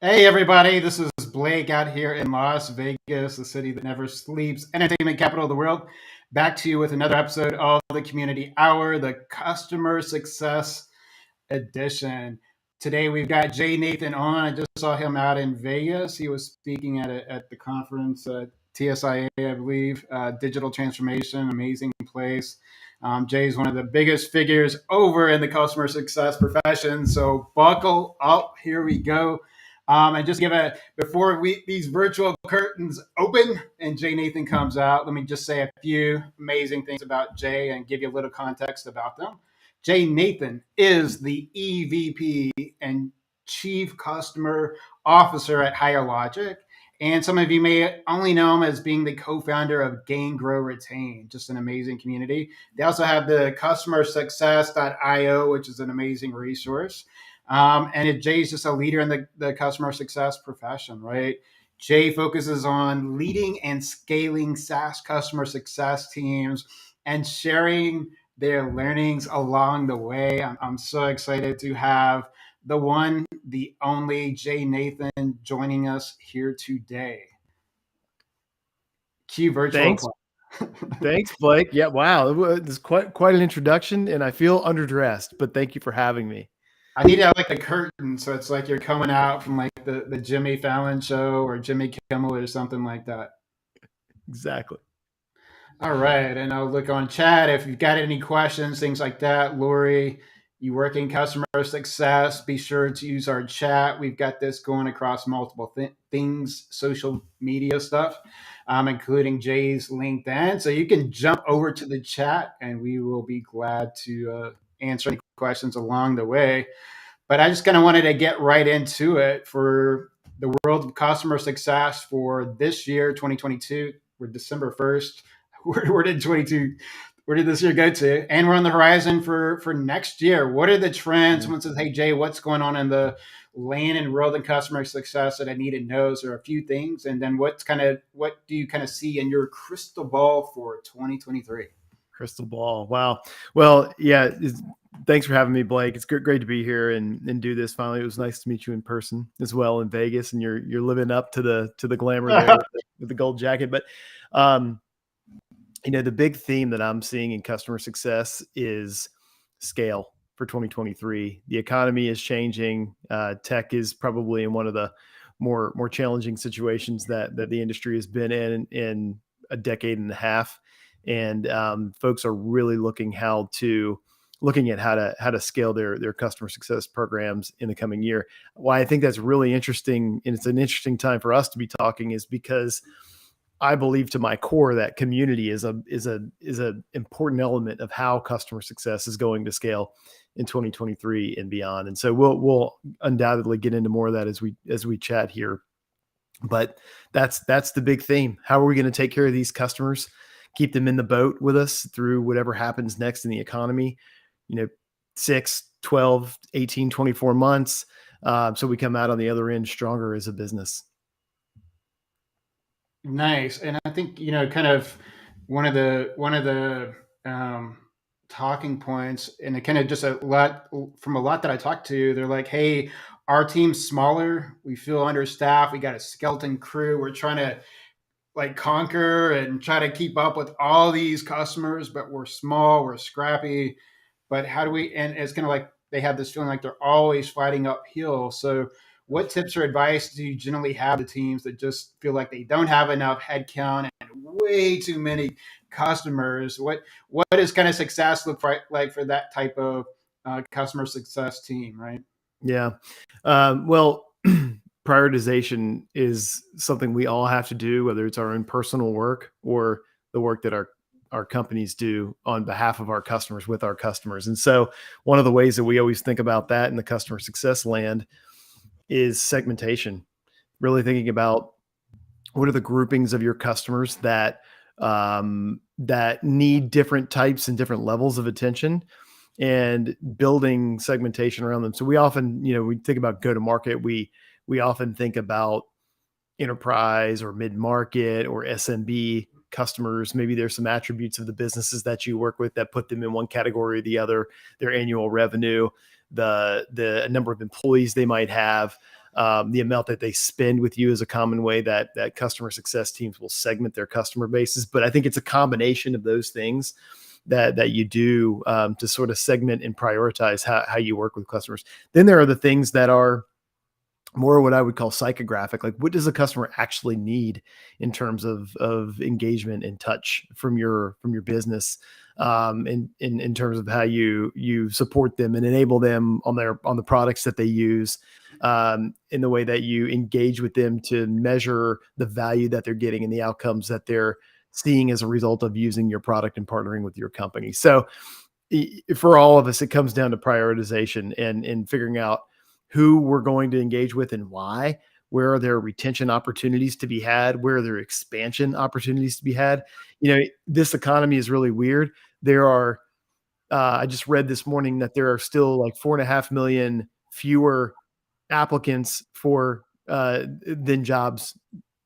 Hey everybody, this is Blake out here in Las Vegas, the city that never sleeps, entertainment capital of the world. Back to you with another episode of the Community Hour, the Customer Success Edition. Today we've got Jay Nathan on. I just saw him out in Vegas. He was speaking at the conference, TSIA, I believe, Digital Transformation, amazing place. Jay's one of the biggest figures over in the customer success profession. So buckle up. Here we go. And just before these virtual curtains open and Jay Nathan comes out, let me just say a few amazing things about Jay and give you a little context about them. Jay Nathan is the EVP and Chief Customer Officer at Higher Logic. And some of you may only know him as being the co-founder of Gain, Grow, Retain, just an amazing community. They also have the customersuccess.io, which is an amazing resource. Jay's just a leader in the customer success profession, right? Jay focuses on leading and scaling SaaS customer success teams and sharing their learnings along the way. I'm so excited to have the one, the only Jay Nathan joining us here today. Cue virtual. Thanks, Blake. Yeah, wow. This is quite an introduction, and I feel underdressed, but thank you for having me. I need to have like a curtain, so it's like you're coming out from like the Jimmy Fallon show or Jimmy Kimmel or something like that. Exactly. All right, and I'll look on chat if you've got any questions, things like that. Lori, you work in customer success, be sure to use our chat. We've got this going across multiple things, social media stuff, including Jay's LinkedIn. So you can jump over to the chat and we will be glad to answer any questions along the way. But I just kind of wanted to get right into it for the world of customer success for this year, 2022. We're December 1st. Where did this year go to? And we're on the horizon for next year. What are the trends? Someone says, hey, Jay, what's going on in the land and world and customer success that I need to know? So there are a few things. And then what do you kind of see in your crystal ball for 2023? Crystal ball. Wow. Well, yeah. Thanks for having me, Blake. It's great to be here and do this finally. It was nice to meet you in person as well in Vegas, and you're living up to the glamour there with the gold jacket. But the big theme that I'm seeing in customer success is scale for 2023. The economy is changing. Tech is probably in one of the more challenging situations that the industry has been in a decade and a half. And folks are really looking at how to scale their customer success programs in the coming year. Why I think that's really interesting, and it's an interesting time for us to be talking, is because I believe to my core that community is a important element of how customer success is going to scale in 2023 and beyond. And so we'll undoubtedly get into more of that as we chat here. But that's the big theme. How are we going to take care of these customers, keep them in the boat with us through whatever happens next in the economy, 6, 12, 18, 24 months. So we come out on the other end stronger as a business. Nice. And I think, kind of one of the talking points, and it kind of just a lot that I talked to, they're like, hey, our team's smaller. We feel understaffed. We got a skeleton crew. We're trying to like conquer and try to keep up with all these customers, but we're small, we're scrappy. But how do we, and it's kind of like they have this feeling like they're always fighting uphill. So what tips or advice do you generally have to teams that just feel like they don't have enough headcount and way too many customers? What does kind of success look like for that type of customer success team, right? Yeah. Well, prioritization is something we all have to do, whether it's our own personal work or the work that our companies do on behalf of our customers with our customers. And so one of the ways that we always think about that in the customer success land is segmentation, really thinking about what are the groupings of your customers that need different types and different levels of attention, and building segmentation around them. So we often, we think about go-to-market. We often think about enterprise or mid-market or SMB customers. Maybe there's some attributes of the businesses that you work with that put them in one category or the other, their annual revenue, the number of employees they might have. The amount that they spend with you is a common way that customer success teams will segment their customer bases. But I think it's a combination of those things that you do to sort of segment and prioritize how you work with customers. Then there are the things that are more what I would call psychographic. Like, what does a customer actually need in terms of engagement and touch from your business, in terms of how you support them and enable them on the products that they use, in the way that you engage with them to measure the value that they're getting and the outcomes that they're seeing as a result of using your product and partnering with your company. So for all of us, it comes down to prioritization and figuring out who we're going to engage with and why. Where are there retention opportunities to be had? Where are there expansion opportunities to be had? This economy is really weird. There are, I just read this morning that there are still like 4.5 million fewer applicants for than jobs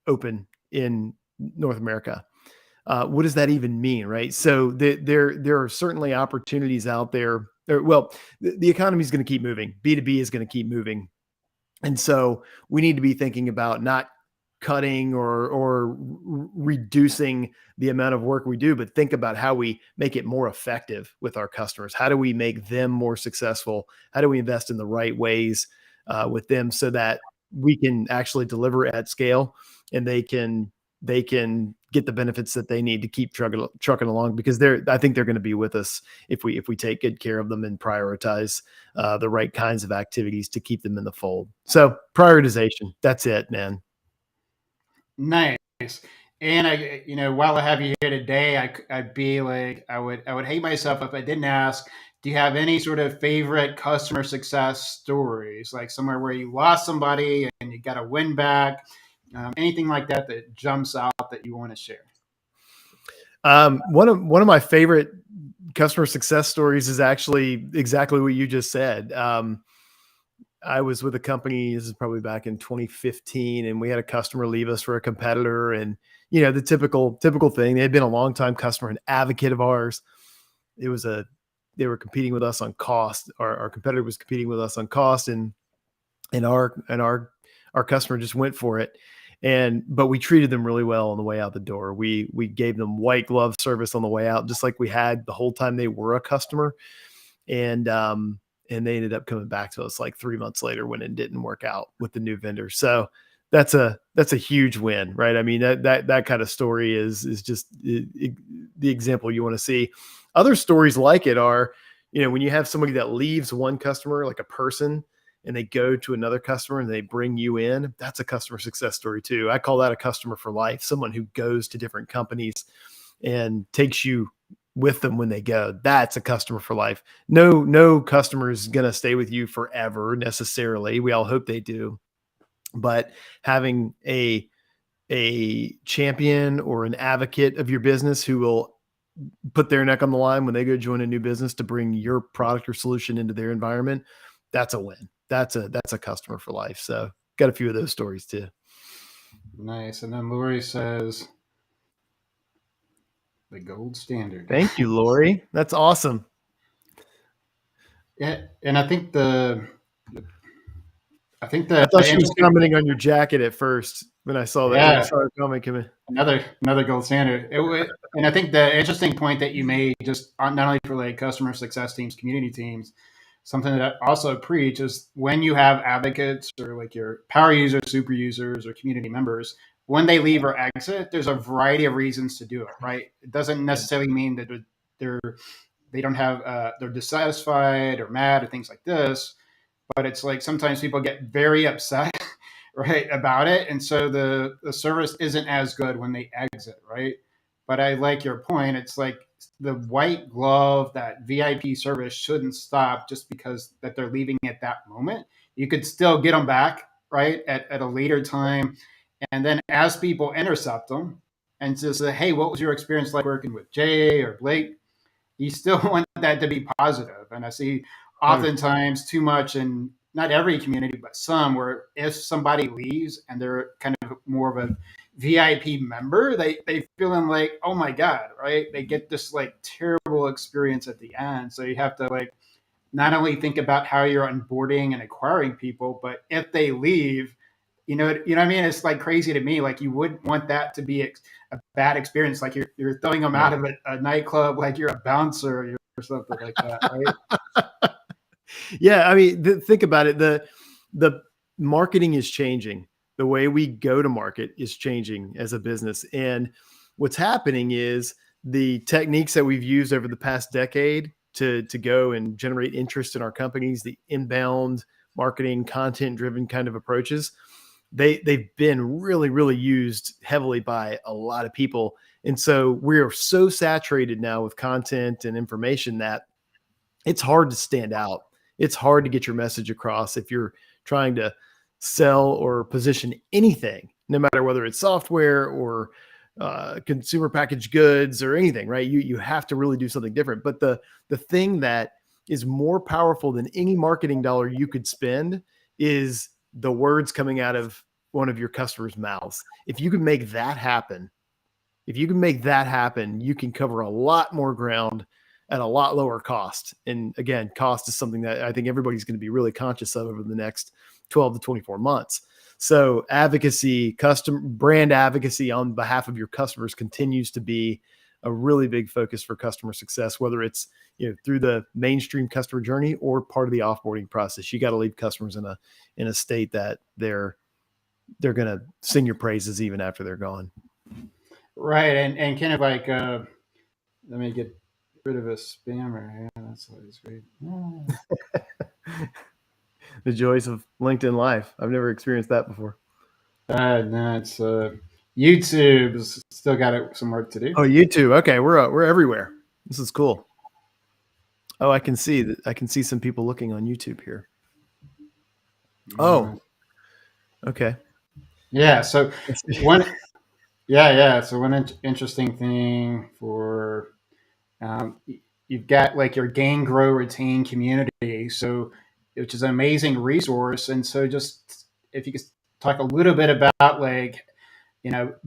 open in North America. What does that even mean, right? So there are certainly opportunities out there. Well, the economy is going to keep moving. B2B is going to keep moving. And so we need to be thinking about not cutting or reducing the amount of work we do, but think about how we make it more effective with our customers. How do we make them more successful? How do we invest in the right ways with them so that we can actually deliver at scale and they can get the benefits that they need to keep trucking along, because I think they're going to be with us if we take good care of them and prioritize the right kinds of activities to keep them in the fold. So prioritization, that's it, man. Nice. And while I have you here today, I'd be like, I would hate myself if I didn't ask, do you have any sort of favorite customer success stories, like somewhere where you lost somebody and you got a win back, anything like that jumps out that you want to share? One of my favorite customer success stories is actually exactly what you just said. I was with a company, this is probably back in 2015, and we had a customer leave us for a competitor. And, the typical thing, they had been a longtime customer, an advocate of ours. They were competing with us on cost. Our competitor was competing with us on cost, and our customer just went for it. But we treated them really well on the way out the door. We gave them white glove service on the way out, just like we had the whole time they were a customer. And they ended up coming back to us like 3 months later when it didn't work out with the new vendor. So that's a huge win, right? I mean, that kind of story is just the example you want to see. Other stories like it are, when you have somebody that leaves one customer, like a person, and they go to another customer and they bring you in, that's a customer success story too. I call that a customer for life, someone who goes to different companies and takes you with them when they go. That's a customer for life. No customer is going to stay with you forever necessarily. We all hope they do. But having a champion or an advocate of your business who will put their neck on the line when they go join a new business to bring your product or solution into their environment, that's a win. That's a customer for life. So got a few of those stories too. Nice. And then Lori says, the gold standard. Thank you, Lori. That's awesome. Yeah, and I think I thought she was commenting on your jacket at first when I saw that. Yeah. When I saw her comment come in. Another gold standard. And I think the interesting point that you made, just not only for like customer success teams, community teams, something that I also preach is when you have advocates or like your power users, super users, or community members, when they leave or exit, there's a variety of reasons to do it, right? It doesn't necessarily mean that they don't have they're dissatisfied or mad or things like this, but it's like sometimes people get very upset right about it, and so the service isn't as good when they exit, right? But I like your point. It's like the white glove, that VIP service shouldn't stop just because that they're leaving at that moment. You could still get them back, right, at a later time, and then as people intercept them and just say, hey, what was your experience like working with Jay or Blake? You still want that to be positive. And I see oftentimes too much in not every community, but some, where if somebody leaves and they're kind of more of a VIP member, they feeling like, oh my God, right? They get this like terrible experience at the end. So you have to like not only think about how you're onboarding and acquiring people, but if they leave, you know what I mean? It's like crazy to me. Like you wouldn't want that to be a bad experience. Like you're throwing them out Right. of a nightclub, like you're a bouncer or something like that, right? Yeah, I mean, think about it. The marketing is changing. The way we go to market is changing as a business. And what's happening is the techniques that we've used over the past decade to go and generate interest in our companies, the inbound marketing, content driven kind of approaches, they've been really used heavily by a lot of people. And so we're so saturated now with content and information that it's hard to stand out. It's hard to get your message across if you're trying to sell or position anything, no matter whether it's software or consumer packaged goods or anything, right? You have to really do something different. But the thing that is more powerful than any marketing dollar you could spend is the words coming out of one of your customers' mouths. If you can make that happen, you can cover a lot more ground at a lot lower cost. And again, cost is something that I think everybody's going to be really conscious of over the next 12 to 24 months. So advocacy, brand advocacy on behalf of your customers continues to be a really big focus for customer success, whether it's through the mainstream customer journey or part of the offboarding process. You got to leave customers in a state that they're going to sing your praises even after they're gone. Right. And kind of like, let me get rid of a spammer. Yeah, that's always great. The joys of LinkedIn Live. I've never experienced that before. No, it's YouTube's still got some work to do. Oh, YouTube. Okay, we're everywhere. This is cool. Oh, I can see that. I can see some people looking on YouTube here. Oh, okay. Yeah. So one, yeah. So one interesting thing for you've got like your gain, grow, retain community. So which is an amazing resource. And so just if you could talk a little bit about like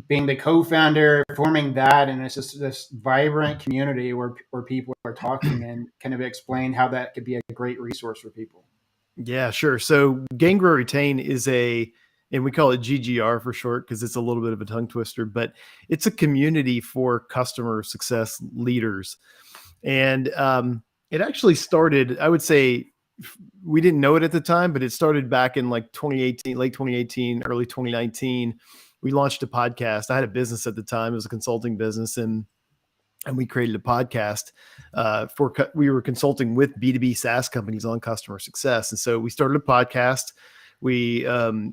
being the co-founder, forming that, and it's just this vibrant community where people are talking, and kind of explain how that could be a great resource for people. Yeah, sure. So Gain, Grow, Retain is and we call it GGR for short because it's a little bit of a tongue twister, but it's a community for customer success leaders. And it actually started, I would say, we didn't know it at the time, but it started back in like 2018, late 2018, early 2019. We launched a podcast. I had a business at the time. It was a consulting business, and we created a podcast we were consulting with B2B SaaS companies on customer success. And so we started a podcast. We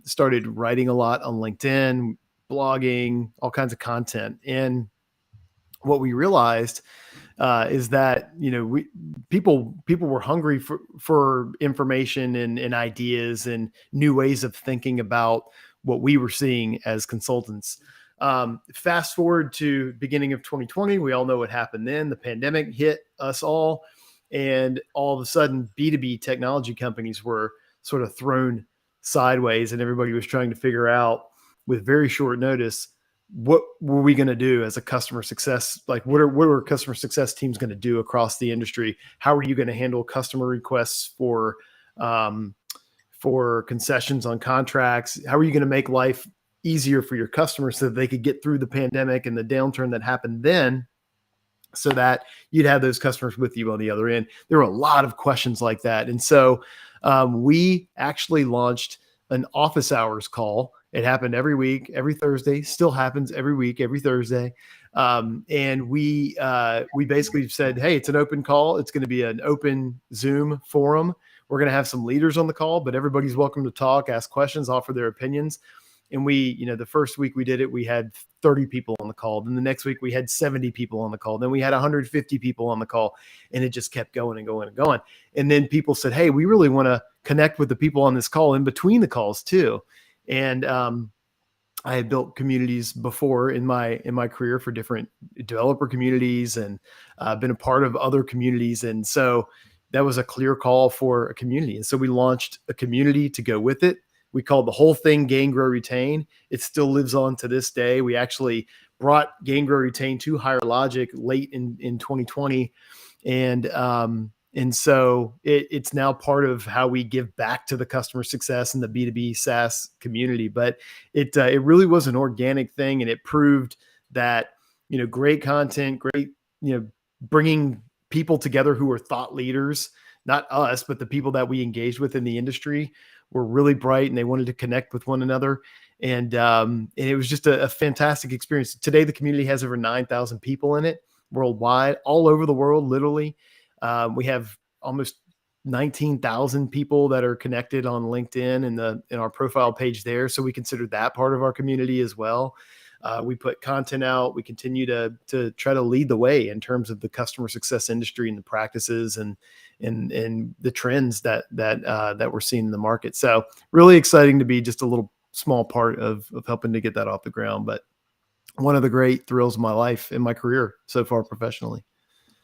started writing a lot on LinkedIn, blogging, all kinds of content. And what we realized is that people were hungry for information and ideas and new ways of thinking about what we were seeing as consultants. Fast forward to beginning of 2020, we all know what happened then. The pandemic hit us all, and all of a sudden B2B technology companies were sort of thrown sideways, and everybody was trying to figure out with very short notice, what were we going to do as a customer success? Like what are customer success teams going to do across the industry? How are you going to handle customer requests for concessions on contracts? How are you going to make life easier for your customers so that they could get through the pandemic and the downturn that happened then, so that you'd have those customers with you on the other end? There were a lot of questions like that. And so we actually launched an office hours call. It happened every week, every Thursday, still happens every week, every Thursday. And we basically said, hey, it's an open call. It's going to be an open Zoom forum. We're going to have some leaders on the call, but everybody's welcome to talk, ask questions, offer their opinions. And the first week we did it, we had 30 people on the call. Then the next week we had 70 people on the call. Then we had 150 people on the call, and it just kept going and going and going. And then people said, hey, we really want to connect with the people on this call in between the calls too. And I had built communities before in my career for different developer communities, and been a part of other communities. And so that was a clear call for a community. And so we launched a community to go with it. We called the whole thing Gain, Grow, Retain. It still lives on to this day. We actually brought Gain, Grow, Retain to Higher Logic late in 2020. And And so it's now part of how we give back to the customer success and the B2B SaaS community. But it really was an organic thing, and it proved that, great content, great, bringing people together who are thought leaders, not us, but the people that we engaged with in the industry were really bright and they wanted to connect with one another. And it was just a fantastic experience. Today, the community has over 9,000 people in it worldwide, all over the world, literally. We have almost 19,000 people that are connected on LinkedIn in our profile page there. So we consider that part of our community as well. We put content out. We continue to try to lead the way in terms of the customer success industry and the practices and the trends that we're seeing in the market. So really exciting to be just a little small part of helping to get that off the ground. But one of the great thrills of my life in my career so far professionally.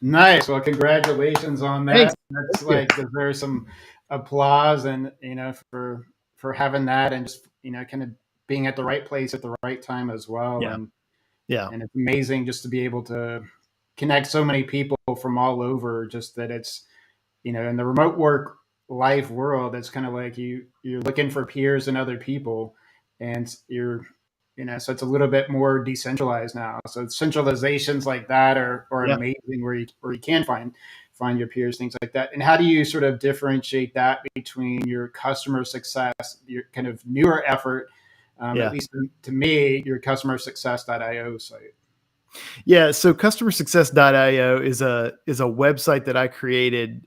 Nice. Well, congratulations on that. Thanks. That's Thank like deserves some applause, and for having that, and just kind of being at the right place at the right time as well. Yeah. Yeah. And it's amazing just to be able to connect so many people from all over. Just that it's in the remote work life world, it's kind of like you're looking for peers and other people, and so it's a little bit more decentralized now. So centralizations like that are Yeah. amazing, where you can find your peers, things like that. And how do you sort of differentiate that between your customer success, your kind of newer effort, Yeah. at least to me, your customer success.io site? Yeah. So customersuccess.io is a website that I created,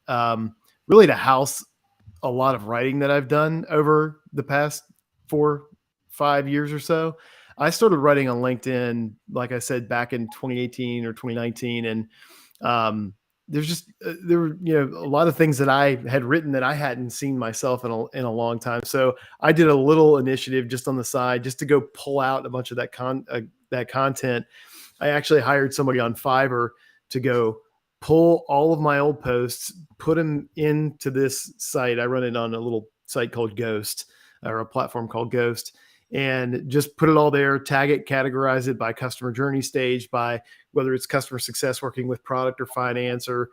really to house a lot of writing that I've done over the past 4-5 years or so. I started writing on LinkedIn, like I said, back in 2018 or 2019. And there's just, there were, a lot of things that I had written that I hadn't seen myself in a long time. So I did a little initiative just on the side, just to go pull out a bunch of that content. I actually hired somebody on Fiverr to go pull all of my old posts, put them into this site. I run it on a little site called Ghost, or a platform called Ghost, and just put it all there, tag it, categorize it by customer journey stage, by whether it's customer success working with product or finance or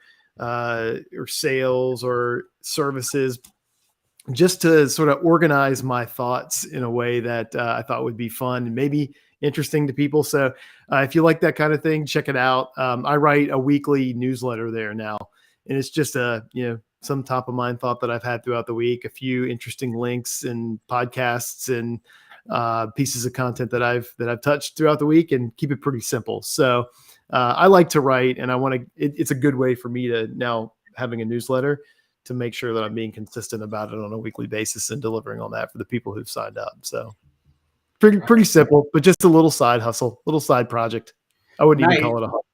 sales or services, just to sort of organize my thoughts in a way that I thought would be fun and maybe interesting to people. So if you like that kind of thing, check it out. I write a weekly newsletter there now, and it's just some top of mind thought that I've had throughout the week, a few interesting links and podcasts and pieces of content that I've touched throughout the week, and keep it pretty simple. So I like to write, and I want to, it's a good way for me to now having a newsletter to make sure that I'm being consistent about it on a weekly basis and delivering on that for the people who've signed up. So pretty simple, but just a little side hustle, little side project. I wouldn't even Nice. call it a hustle.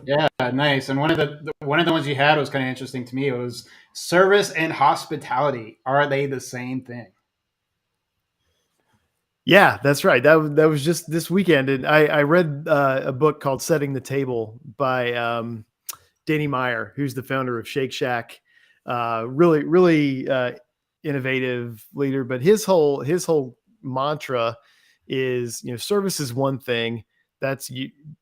Yeah, nice. And one of the ones you had was kind of interesting to me. It was service and hospitality. Are they the same thing? Yeah, that's right. That was just this weekend, and I read a book called Setting the Table by Danny Meyer, who's the founder of Shake Shack. Really innovative leader, but his whole mantra is, service is one thing.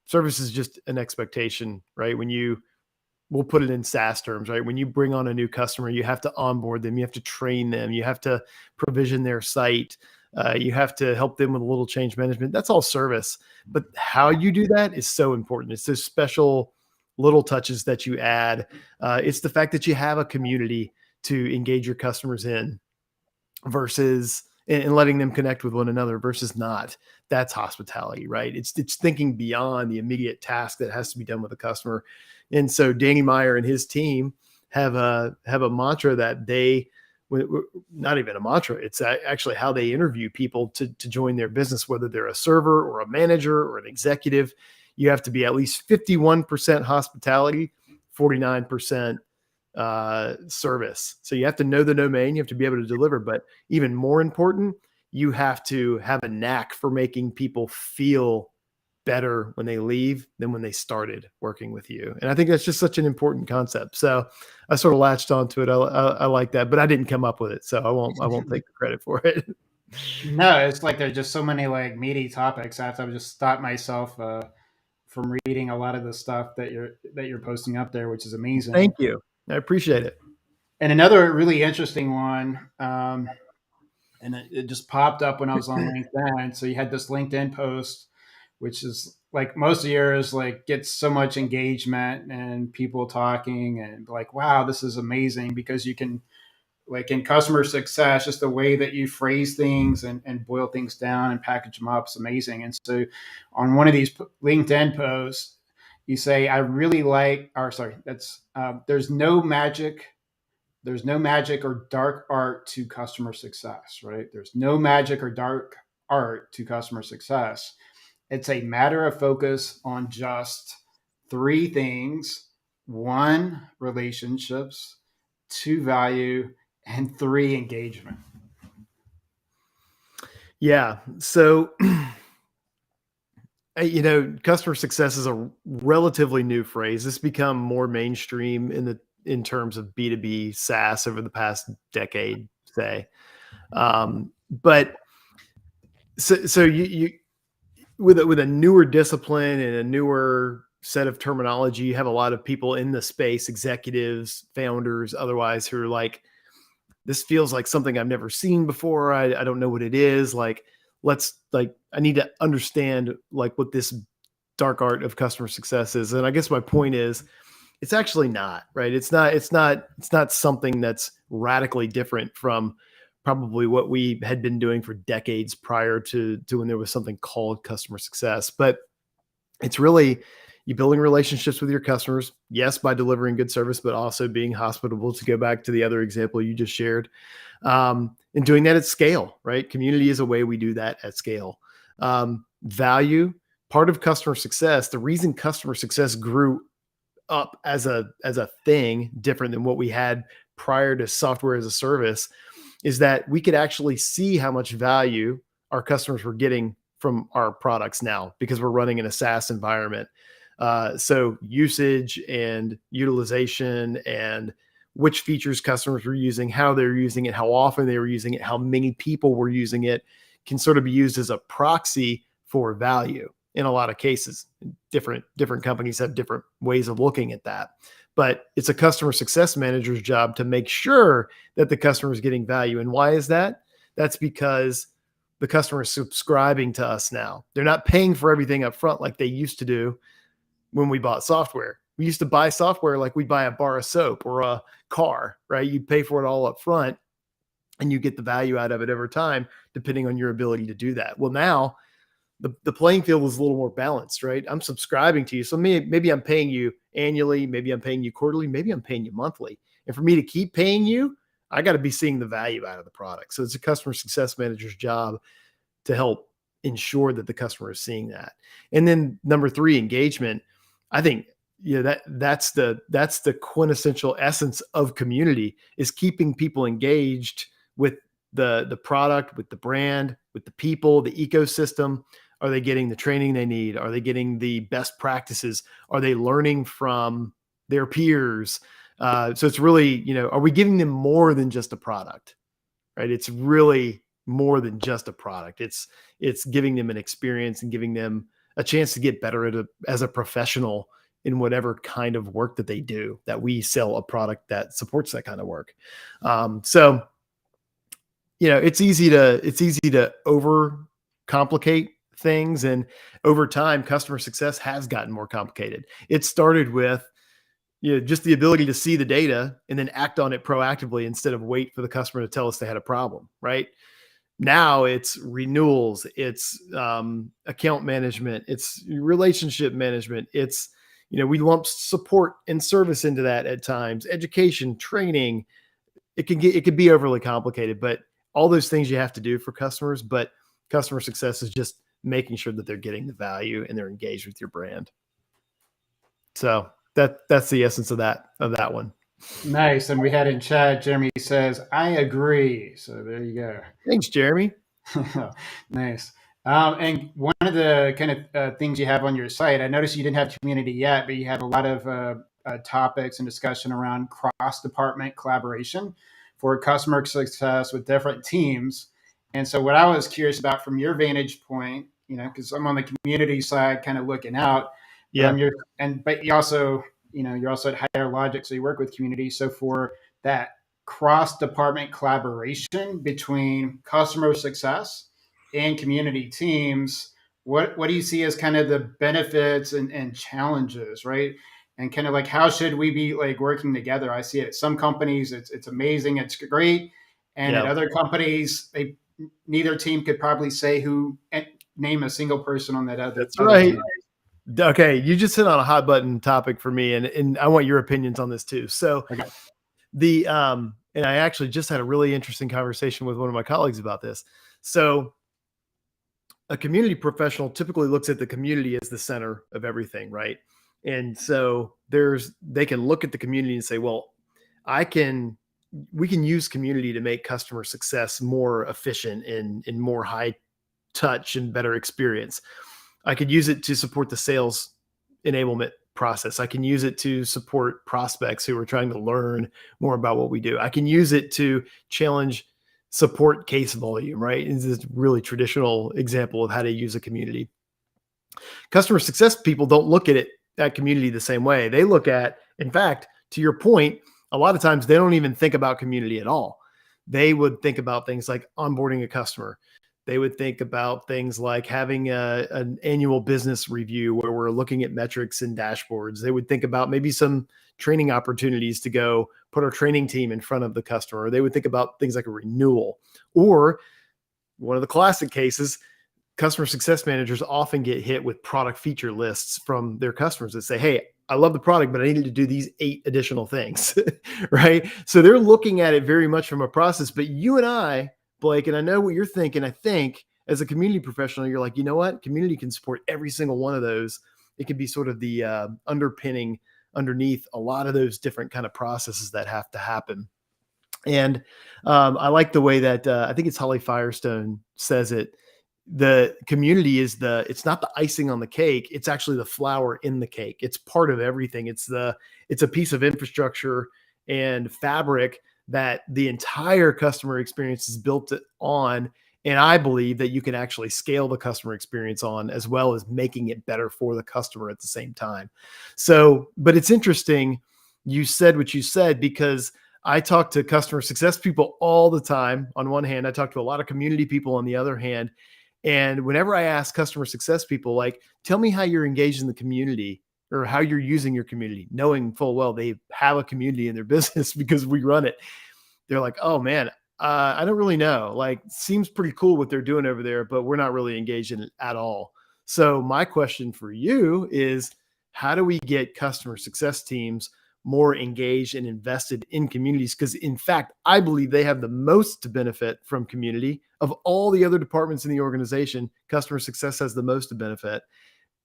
Service is just an expectation, right? We'll put it in SaaS terms, right? When you bring on a new customer, you have to onboard them, you have to train them, you have to provision their site, you have to help them with a little change management. That's all service. But how you do that is so important. It's those special little touches that you add. It's the fact that you have a community to engage your customers in, versus and letting them connect with one another versus not. That's hospitality, right? It's thinking beyond the immediate task that has to be done with the customer. And so Danny Meyer and his team have a mantra that not even a mantra. It's actually how they interview people to join their business, whether they're a server or a manager or an executive. You have to be at least 51% hospitality, 49% service. So you have to know the domain, you have to be able to deliver, but even more important, you have to have a knack for making people feel better when they leave than when they started working with you. And I think that's just such an important concept. So I sort of latched onto it. I like that, but I didn't come up with it, so I won't take the credit for it. No, it's like there's just so many like meaty topics. I have to just stop myself from reading a lot of the stuff that you're posting up there, which is amazing. Thank you. I appreciate it. And another really interesting one, and it just popped up when I was on LinkedIn. So you had this LinkedIn post, which is like most of yours, like gets so much engagement and people talking and like, wow, this is amazing because you can, like in customer success, just the way that you phrase things and boil things down and package them up is amazing. And so on one of these LinkedIn posts, you say, I really like, or sorry, that's, there's no magic or dark art to customer success, right? There's no magic or dark art to customer success. It's a matter of focus on just three things: one, relationships; two, value; and three, engagement. Yeah. So, customer success is a relatively new phrase. It's become more mainstream in terms of B2B SaaS over the past decade, say. But so you with a newer discipline and a newer set of terminology, you have a lot of people in the space, executives, founders, otherwise, who are like, this feels like something I've never seen before. I don't know what it is. Like, I need to understand like what this dark art of customer success is. And I guess my point is, it's actually not, right. It's not something that's radically different from probably what we had been doing for decades prior to when there was something called customer success. But it's really you building relationships with your customers, yes, by delivering good service, but also being hospitable, to go back to the other example you just shared, and doing that at scale, right? Community is a way we do that at scale. Value, part of customer success, the reason customer success grew up as a thing different than what we had prior to software as a service, is that we could actually see how much value our customers were getting from our products now because we're running in a SaaS environment. So usage and utilization and which features customers were using, how they're using it, how often they were using it, how many people were using it, can sort of be used as a proxy for value in a lot of cases. Different companies have different ways of looking at that. But it's a customer success manager's job to make sure that the customer is getting value. And why is that? That's because the customer is subscribing to us now. They're not paying for everything up front like they used to do when we bought software. We used to buy software like we buy a bar of soap or a car, right? You pay for it all up front and you get the value out of it over time, depending on your ability to do that. Well, now the playing field is a little more balanced, right? I'm subscribing to you. So maybe I'm paying you annually, maybe I'm paying you quarterly, maybe I'm paying you monthly. And for me to keep paying you, I got to be seeing the value out of the product. So it's a customer success manager's job to help ensure that the customer is seeing that. And then number three, engagement. I think that's the quintessential essence of community, is keeping people engaged with the product, with the brand, with the people, the ecosystem. Are they getting the training they need? Are they getting the best practices? Are they learning from their peers? So it's really, are we giving them more than just a product, right? It's really more than just a product. It's giving them an experience and giving them a chance to get better as a professional in whatever kind of work that they do, that we sell a product that supports that kind of work. So, it's easy to overcomplicate things. And over time, customer success has gotten more complicated. It started with, just the ability to see the data and then act on it proactively instead of wait for the customer to tell us they had a problem, right? Now it's renewals, it's account management, it's relationship management, it's, we lump support and service into that at times, education, training. It could be overly complicated, but all those things you have to do for customers. But customer success is just making sure that they're getting the value and they're engaged with your brand. So that's the essence of that one. Nice. And we had in chat, Jeremy says, I agree. So there you go. Thanks, Jeremy. Nice. And one of the kind of things you have on your site, I noticed you didn't have community yet, but you have a lot of topics and discussion around cross-department collaboration for customer success with different teams. And so what I was curious about from your vantage point, because I'm on the community side kind of looking out, but Yeah. but you also, you're also at Higher Logic, so you work with community. So for that cross-department collaboration between customer success and community teams, what do you see as kind of the benefits and challenges, right? And kind of like how should we be like working together? I see it at some companies, it's amazing, it's great, and at Yeah, other companies, neither team could probably say name a single person on that that's other right. team. Okay, you just hit on a hot button topic for me, and I want your opinions on this too. So Okay. and I actually just had a really interesting conversation with one of my colleagues about this. So a community professional typically looks at the community as the center of everything, right? And so they can look at the community and say, well, we can use community to make customer success more efficient and more high touch and better experience. I could use it to support the sales enablement process. I can use it to support prospects who are trying to learn more about what we do. I can use it to challenge support case volume, right? This is a really traditional example of how to use a community. Customer success people don't look at that community the same way. They look at, in fact, to your point, a lot of times they don't even think about community at all. They would think about things like onboarding a customer. They would think about things like having an annual business review where we're looking at metrics and dashboards. They would think about maybe some training opportunities to go put our training team in front of the customer. They would think about things like a renewal, or one of the classic cases, customer success managers often get hit with product feature lists from their customers that say, hey, I love the product, but I need to do these 8 additional things, right? So they're looking at it very much from a process. But you and I, Blake, and I know what you're thinking, I think as a community professional, you're like, you know what? Community can support every single one of those. It can be sort of the underpinning underneath a lot of those different kind of processes that have to happen. And I like the way that I think it's Holly Firestone says it. The community is it's not the icing on the cake. It's actually the flour in the cake. It's part of everything. It's a piece of infrastructure and fabric that the entire customer experience is built on. And I believe that you can actually scale the customer experience on, as well as making it better for the customer at the same time. So, but it's interesting. You said what you said, because I talk to customer success people all the time. On one hand, I talk to a lot of community people on the other hand. And whenever I ask customer success people, like, tell me how you're engaged in the community or how you're using your community, knowing full well they have a community in their business because we run it, they're like, oh man, I don't really know. Like, seems pretty cool what they're doing over there, but we're not really engaged in it at all. So my question for you is, how do we get customer success teams more engaged and invested in communities? Because in fact, I believe they have the most to benefit from community of all the other departments in the organization. Customer success has the most to benefit.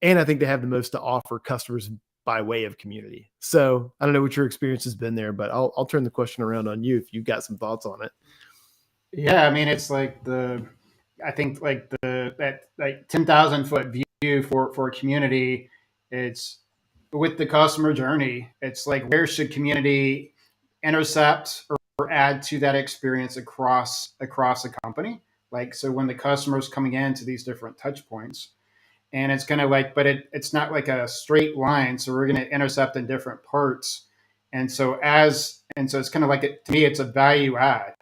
And I think they have the most to offer customers by way of community. So I don't know what your experience has been there, but I'll turn the question around on you if you've got some thoughts on it. Yeah, I mean, it's like I think like that like 10,000 foot view for a community. It's with the customer journey. It's like, where should community intercept or add to that experience across a company? Like, so when the customer's coming into these different touch points, and it's kind of like, but it's not like a straight line. So we're going to intercept in different parts. And so it's kind of like, to me, it's a value add.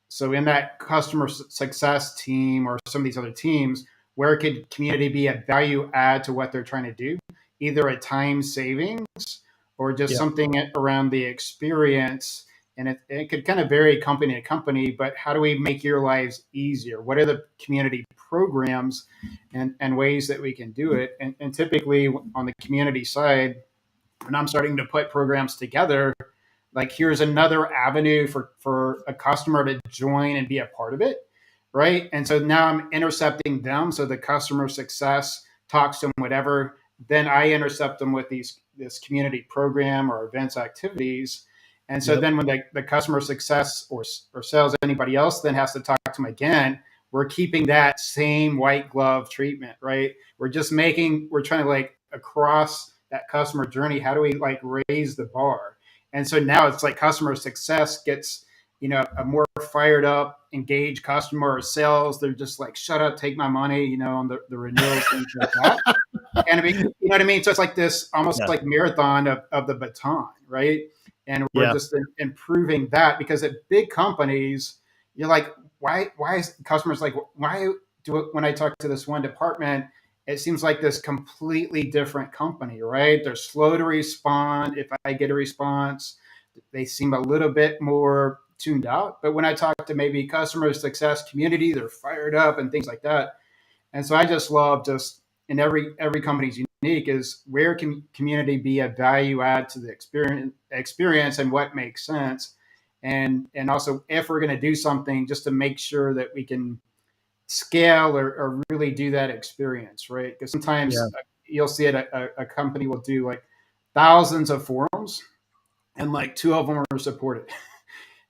So in that customer success team or some of these other teams, where could community be a value add to what they're trying to do? Either a time savings or just Yeah. something around the experience. And it could kind of vary company to company, but how do we make your lives easier? What are the community programs and ways that we can do it? And typically on the community side, when I'm starting to put programs together, like, here's another avenue for a customer to join and be a part of it, right? And so now I'm intercepting them. So the customer success talks to them, whatever. Then I intercept them with this community program or events activities. And so Yep. then when the customer success or sales, anybody else then has to talk to them again, we're keeping that same white glove treatment, right? We're trying to, like, across that customer journey, how do we like raise the bar? And so now it's like customer success gets, a more fired up, engaged customer, or sales. They're just like, shut up, take my money, on the renewals, things like that. And I mean, you know what I mean? So it's like this almost Yeah. like marathon of the baton, right? And we're Yeah. just improving that because at big companies, you're like, why is customers like, why do it when I talk to this one department, it seems like this completely different company, right? They're slow to respond. If I get a response, they seem a little bit more tuned out. But when I talk to maybe customer success community, they're fired up and things like that. And so I just love just in every company's unique is where can community be a value add to the experience and what makes sense. And also if we're going to do something just to make sure that we can scale or really do that experience, right? Because Yeah. sometimes you'll see it a company will do like thousands of forums and like two of them are supported.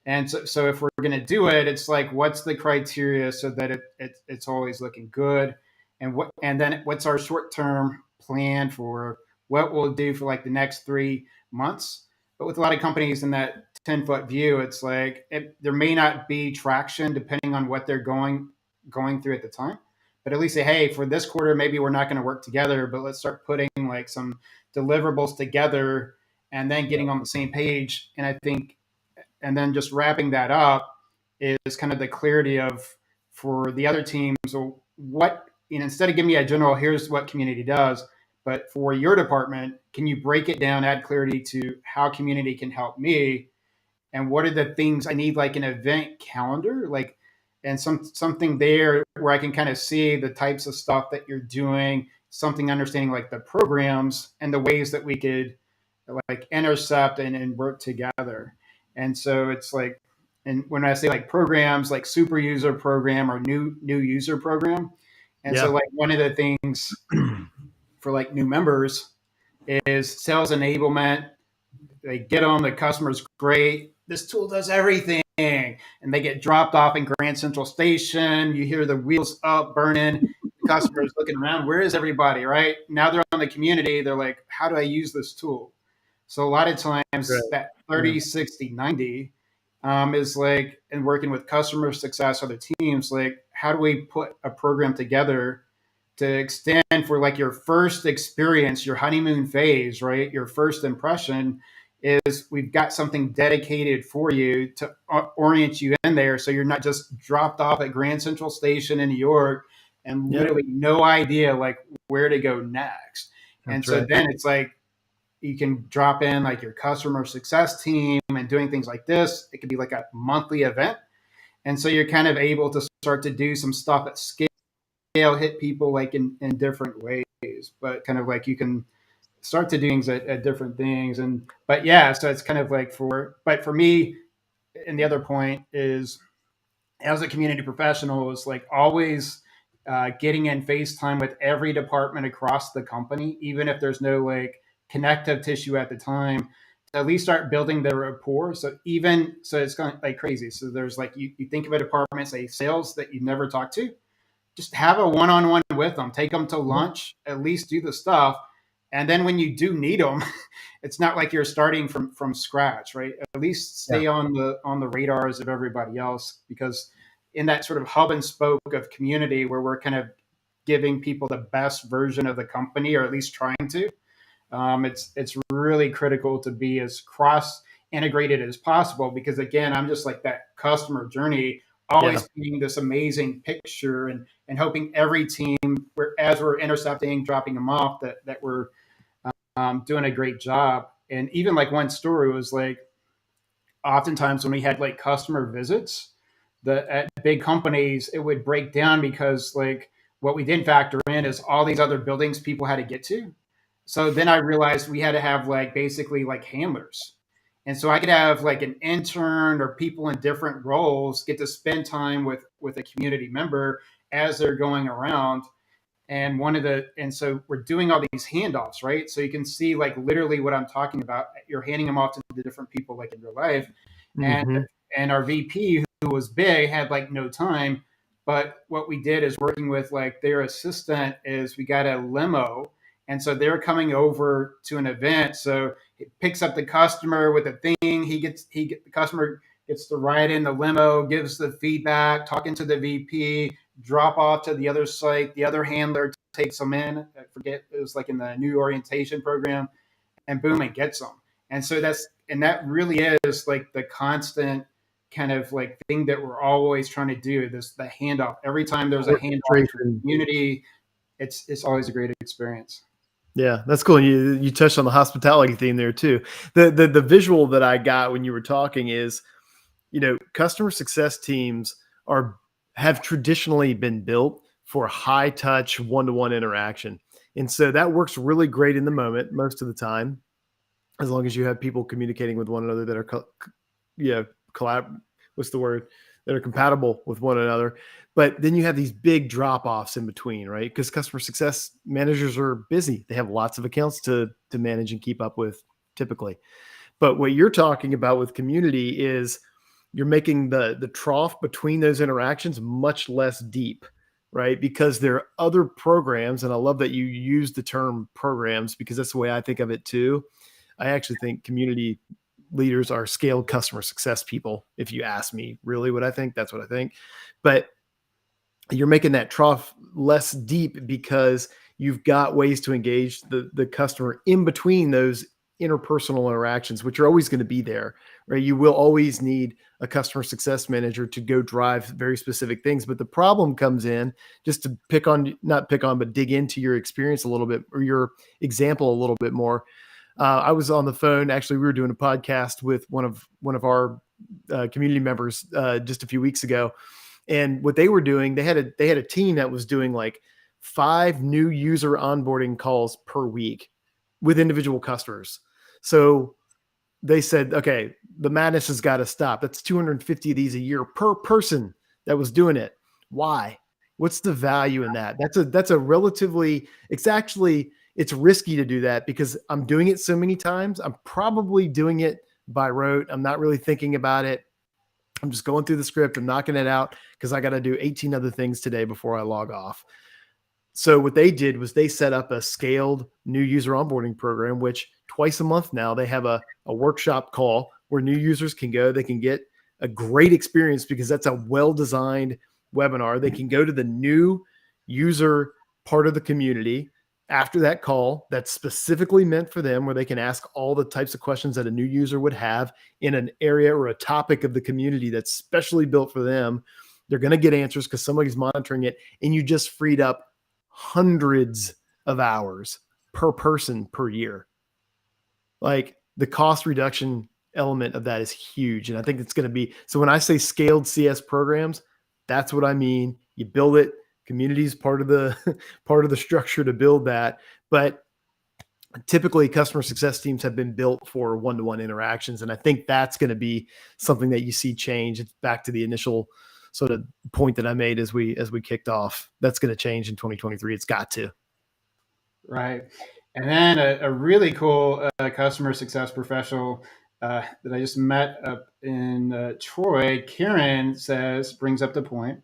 And so if we're going to do it, it's like, what's the criteria so that it's always looking good? And then what's our short term plan for what we'll do for like the next 3 months? But with a lot of companies in that 10-foot view, it's like there may not be traction depending on what they're going through at the time. But at least say, hey, for this quarter, maybe we're not going to work together, but let's start putting like some deliverables together and then getting on the same page. And I think and then just wrapping that up is kind of the clarity of for the other teams. So what instead of giving me a general, here's what community does, but for your department, can you break it down, add clarity to how community can help me, and what are the things I need, like an event calendar, like and something there where I can kind of see the types of stuff that you're doing, something understanding like the programs and the ways that we could like intercept and work together. And so it's like, and when I say like programs, like super user program or new user program, and so Yeah. like one of the things for like new members is sales enablement. They get on, the customer's great. This tool does everything. And they get dropped off in Grand Central Station. You hear the wheels up burning. The customer's looking around. Where is everybody? Right now, they're on the community. They're like, how do I use this tool? So a lot of Right. times that Yeah. 30, 60, 90 is like, and working with customer success, other teams, like, how do we put a program together to extend for like your first experience, your honeymoon phase, right? Your first impression is we've got something dedicated for you to orient you in there. So you're not just dropped off at Grand Central Station in New York and Yeah. literally no idea like where to go next. And That's so right. then it's like, you can drop in like your customer success team and doing things like this. It could be like a monthly event. And so you're kind of able to start to do some stuff at scale, hit people like in different ways, but kind of like you can start to do things at different things. And, but yeah, so it's kind of like but for me, and the other point is as a community professional is like always getting in FaceTime with every department across the company, even if there's no like connective tissue at the time, to at least start building the rapport. So even so, it's going like crazy. So there's like you think of a department, say sales that you've never talked to, just have a one-on-one with them, take them to Yeah. lunch, at least do the stuff, and then when you do need them, it's not like you're starting from scratch, right? At least Yeah. stay on the radars of everybody else, because in that sort of hub and spoke of community where we're kind of giving people the best version of the company, or at least trying to, it's really critical to be as cross integrated as possible, because again, I'm just like that customer journey, Yeah. always painting this amazing picture and hoping every team, as we're intercepting, dropping them off, that we're doing a great job. And even like one story was like, oftentimes when we had like customer visits, at big companies, it would break down because like what we didn't factor in is all these other buildings people had to get to. So then I realized we had to have like basically like handlers. And so I could have like an intern or people in different roles get to spend time with a community member as they're going around. And so we're doing all these handoffs, right? So you can see like literally what I'm talking about. You're handing them off to the different people like in your life. And Hmm. and our VP, who was big, had like no time. But what we did is working with like their assistant is we got a limo. And so they're coming over to an event. So it picks up the customer with a thing. The customer gets to ride in the limo, gives the feedback, talking to the VP, drop off to the other site, the other handler takes them in. I forget, it was like in the new orientation program, and boom, it gets them. And so that really is like the constant kind of like thing that we're always trying to do. This the handoff. Every time there's a handoff to the community, it's always a great experience. Yeah, that's cool. You touched on the hospitality theme there too. The visual that I got when you were talking is, customer success teams have traditionally been built for high touch one-to-one interaction. And so that works really great in the moment most of the time, as long as you have people communicating with one another that are what's the word? That are compatible with one another. But then you have these big drop-offs in between, right? Because customer success managers are busy. They have lots of accounts to manage and keep up with typically. But what you're talking about with community is you're making the trough between those interactions much less deep, right? Because there are other programs, and I love that you use the term programs because that's the way I think of it too. I actually think community leaders are scaled customer success people. If you ask me really what I think, that's what I think. But you're making that trough less deep because you've got ways to engage the customer in between those interpersonal interactions, which are always going to be there, right? You will always need a customer success manager to go drive very specific things. But the problem comes in, just to not pick on, but dig into your experience a little bit or your example a little bit more. I was on the phone. Actually, we were doing a podcast with one of our community members just a few weeks ago, and what they were doing, they had a team that was doing like 5 new user onboarding calls per week with individual customers. So they said, okay, the madness has got to stop. That's 250 of these a year per person that was doing it. Why? What's the value in that? That's a relatively, it's risky to do that because I'm doing it so many times. I'm probably doing it by rote. I'm not really thinking about it. I'm just going through the script. I'm knocking it out because I got to do 18 other things today before I log off. So what they did was they set up a scaled new user onboarding program, which twice a month now they have a workshop call where new users can go. They can get a great experience because that's a well-designed webinar. They can go to the new user part of the community after that call that's specifically meant for them, where they can ask all the types of questions that a new user would have in an area or a topic of the community that's specially built for them. They're going to get answers because somebody's monitoring it, and you just freed up hundreds of hours per person per year. Like, the cost reduction element of that is huge. And I think it's going to be, so when I say scaled CS programs, that's what I mean. You build it, community is part of the structure to build that. But typically customer success teams have been built for one-to-one interactions. And I think that's going to be something that you see change. It's back to the initial sort of point that I made as we kicked off. That's going to change in 2023. It's got to. Right. And then a really cool customer success professional that I just met up in Troy, Karen brings up the point.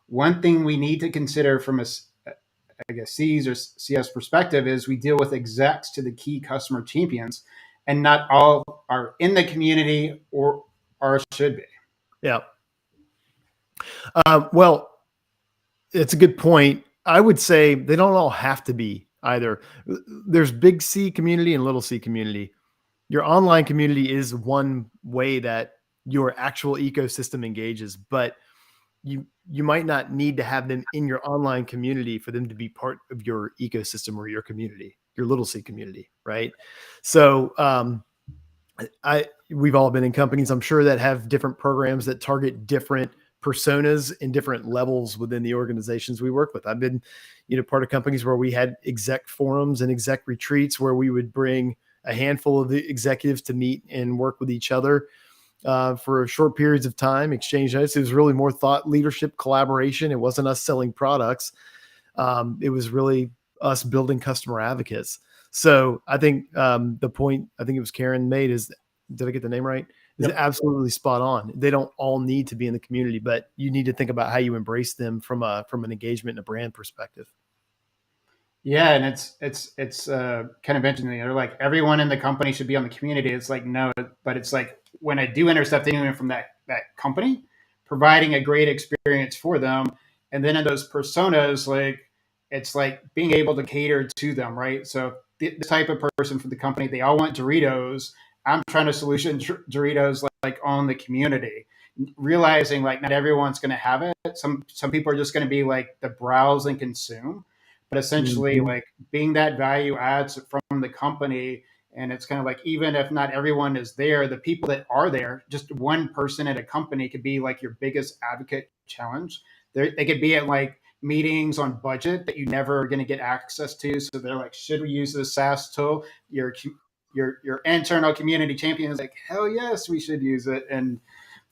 One thing we need to consider from I guess C's or CS perspective is we deal with execs to the key customer champions, and not all are in the community or should be. Yeah. Well, it's a good point. I would say they don't all have to be either. There's big C community and little C community. Your online community is one way that your actual ecosystem engages, but you might not need to have them in your online community for them to be part of your ecosystem or your community, your little C community, right? So we've all been in companies, I'm sure, that have different programs that target different personas in different levels within the organizations we work with. I've been, part of companies where we had exec forums and exec retreats where we would bring a handful of the executives to meet and work with each other for short periods of time, exchange notes. It was really more thought leadership collaboration. It wasn't us selling products. It was really us building customer advocates. So I think the point I think it was Karen made is, did I get the name right? Is Yep. absolutely spot on. They don't all need to be in the community, but you need to think about how you embrace them from an engagement and a brand perspective. Yeah, and it's kind of interesting. They're like, everyone in the company should be on the community. It's like, no, but it's like, when I do intercept anyone from that company, providing a great experience for them, and then in those personas, like, it's like being able to cater to them, right? So this type of person for the company, they all want Doritos. I'm trying to solution Doritos like on the community, realizing like not everyone's going to have it. Some people are just going to be like the browse and consume, but essentially Mhm. like being that value adds from the company. And it's kind of like, even if not everyone is there, the people that are there, just one person at a company could be like your biggest advocate challenge. They could be at like meetings on budget that you never are going to get access to. So they're like, should we use this SaaS tool? Your internal community champion is like, hell yes, we should use it, and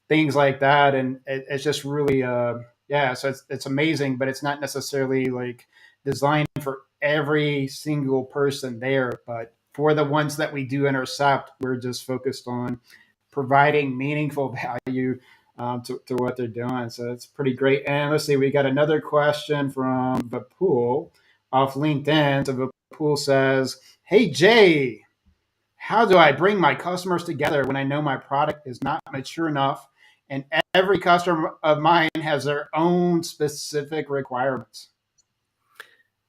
things like that. And it's just really, yeah. So it's amazing, but it's not necessarily like designed for every single person there. But for the ones that we do intercept, we're just focused on providing meaningful value to what they're doing. So it's pretty great. And let's see, we got another question from Vipul off LinkedIn. So Vipul says, "Hey Jay, how do I bring my customers together when I know my product is not mature enough and every customer of mine has their own specific requirements?"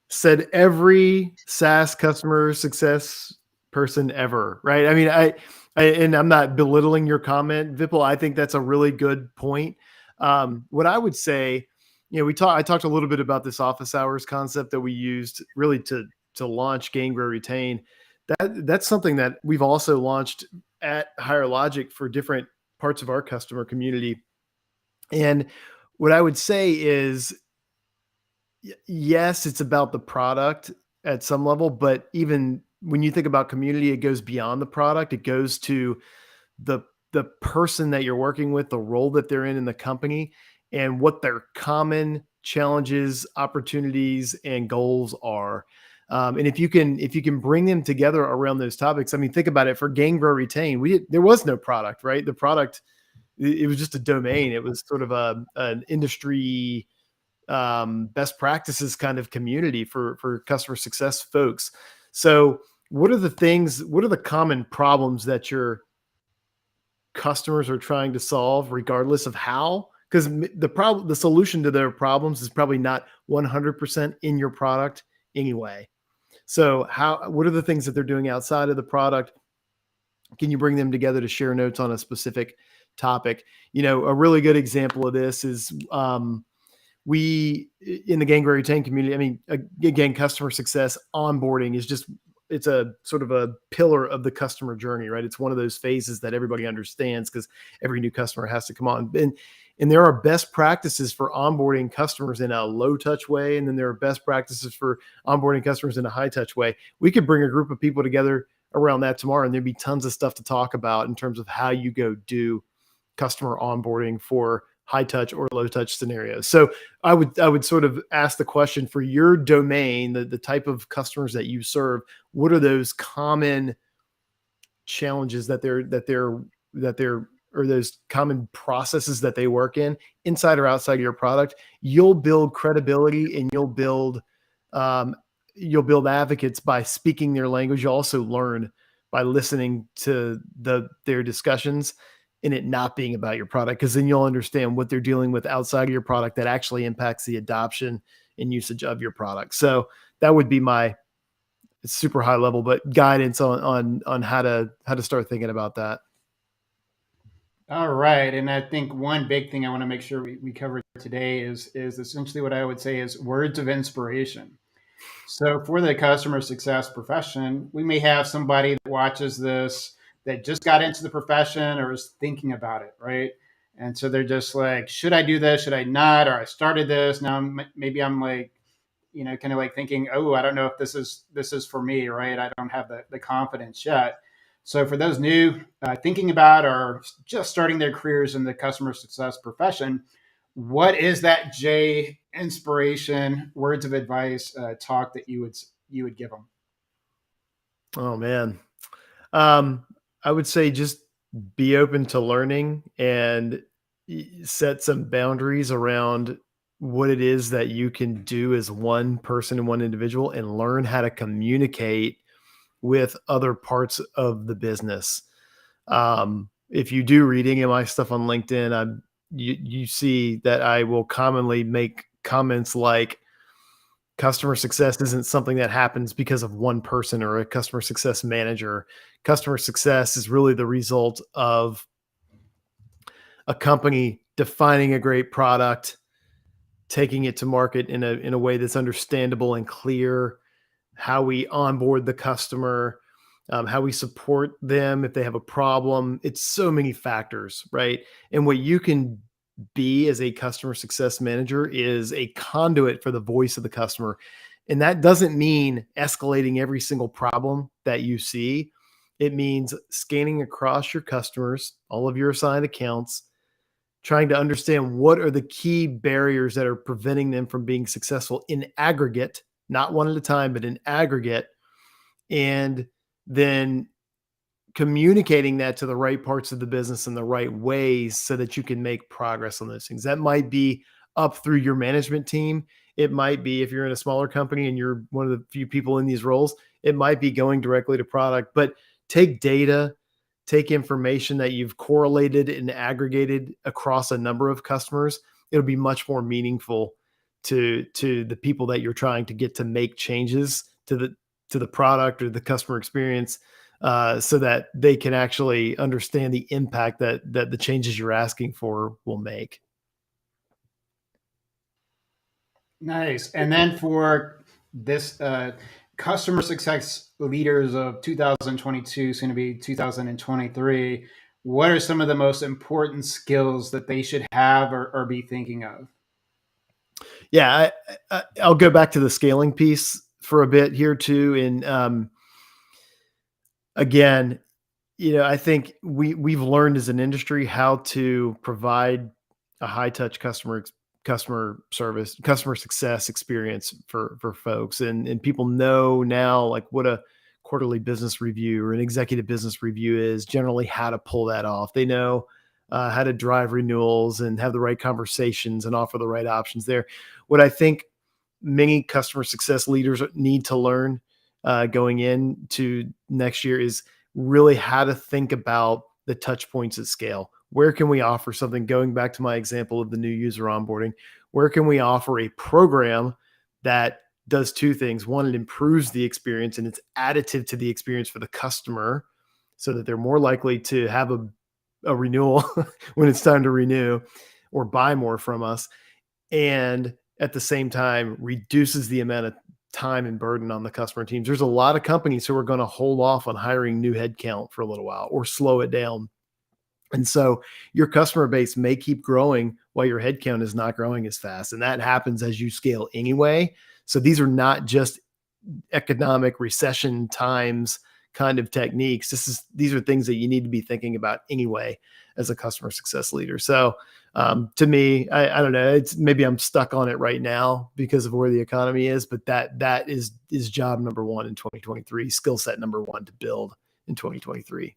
Said every SaaS customer success person ever, right? I mean, and I'm not belittling your comment, Vipul. I think that's a really good point. What I would say, I talked a little bit about this office hours concept that we used really to launch Gain, Grow, Retain. That's something that we've also launched at Higher Logic for different parts of our customer community. And what I would say is, yes, it's about the product at some level, but even when you think about community, it goes beyond the product. It goes to the the person that you're working with, the role that they're in the company, and what their common challenges, opportunities, and goals are. And if you can bring them together around those topics, I mean, think about it. For Gain, Grow, Retain, there was no product, right? The product, it was just a domain. It was sort of an industry best practices kind of community for customer success folks. So what are the common problems that your customers are trying to solve, regardless of how? Because the solution to their problems is probably not 100% in your product anyway. So what are the things that they're doing outside of the product? Can you bring them together to share notes on a specific topic? A really good example of this is, we in the Gain, Grow, Retain community. I mean, again, customer success onboarding is it's a sort of a pillar of the customer journey, right? It's one of those phases that everybody understands because every new customer has to come on. And there are best practices for onboarding customers in a low touch way. And then there are best practices for onboarding customers in a high touch way. We could bring a group of people together around that tomorrow, and there'd be tons of stuff to talk about in terms of how you go do customer onboarding for high touch or low touch scenarios. So I would sort of ask the question, for your domain, the type of customers that you serve, what are those common challenges that they're or those common processes that they work in, inside or outside of your product? You'll build credibility, and um, you'll build advocates by speaking their language. You also learn by listening to their discussions, and it not being about your product, because then you'll understand what they're dealing with outside of your product that actually impacts the adoption and usage of your product. So that would be my super high level, but guidance on how to start thinking about that. All right. And I think one big thing I want to make sure we cover today is essentially what I would say is words of inspiration. So for the customer success profession, we may have somebody that watches this that just got into the profession or is thinking about it, right? And so they're just like, should I do this? Should I not? Or I started this. Now maybe I'm like, kind of like thinking, oh, I don't know if this is for me, right? I don't have the confidence yet. So for those new thinking about or just starting their careers in the customer success profession, what is that J inspiration, words of advice, talk that you would give them? Oh man. Um, I would say just be open to learning, and set some boundaries around what it is that you can do as one person and one individual, and learn how to communicate with other parts of the business. If you do read any of my stuff on LinkedIn, you see that I will commonly make comments like, Customer success isn't something that happens because of one person or a customer success manager. Customer success is really the result of a company defining a great product, taking it to market in a way that's understandable and clear, how we onboard the customer, how we support them if they have a problem. It's so many factors, right? And what you can be as a customer success manager is a conduit for the voice of the customer. And that doesn't mean escalating every single problem that you see. It means scanning across your customers, all of your assigned accounts, trying to understand what are the key barriers that are preventing them from being successful in aggregate, not one at a time, but in aggregate, and then communicating that to the right parts of the business in the right ways so that you can make progress on those things. That might be up through your management team. It might be, if you're in a smaller company and you're one of the few people in these roles, it might be going directly to product. But take data, take information that you've correlated and aggregated across a number of customers. It'll be much more meaningful to the people that you're trying to get to make changes to the product or the customer experience, so that they can actually understand the impact that the changes you're asking for will make. Nice. And then for this customer success leaders of 2022, soon to be 2023, what are some of the most important skills that they should have or be thinking of? Yeah, I'll go back to the scaling piece for a bit here too. And again, I think we've learned as an industry how to provide a high touch customer service, customer success experience for folks, and people know now like what a quarterly business review or an executive business review is, generally how to pull that off. They know how to drive renewals and have the right conversations and offer the right options there. What I think many customer success leaders need to learn going into next year is really how to think about the touch points at scale. Where can we offer something? Going back to my example of the new user onboarding, where can we offer a program that does two things? One, it improves the experience and it's additive to the experience for the customer so that they're more likely to have a renewal when it's time to renew or buy more from us. And at the same time, reduces the amount of time and burden on the customer teams. There's a lot of companies who are going to hold off on hiring new headcount for a little while or slow it down. And so your customer base may keep growing while your headcount is not growing as fast. And that happens as you scale anyway. So these are not just economic recession times kind of techniques. These are things that you need to be thinking about anyway as a customer success leader. So to me, I don't know, it's maybe I'm stuck on it right now because of where the economy is, but that is job number one in 2023, skill set number one to build in 2023.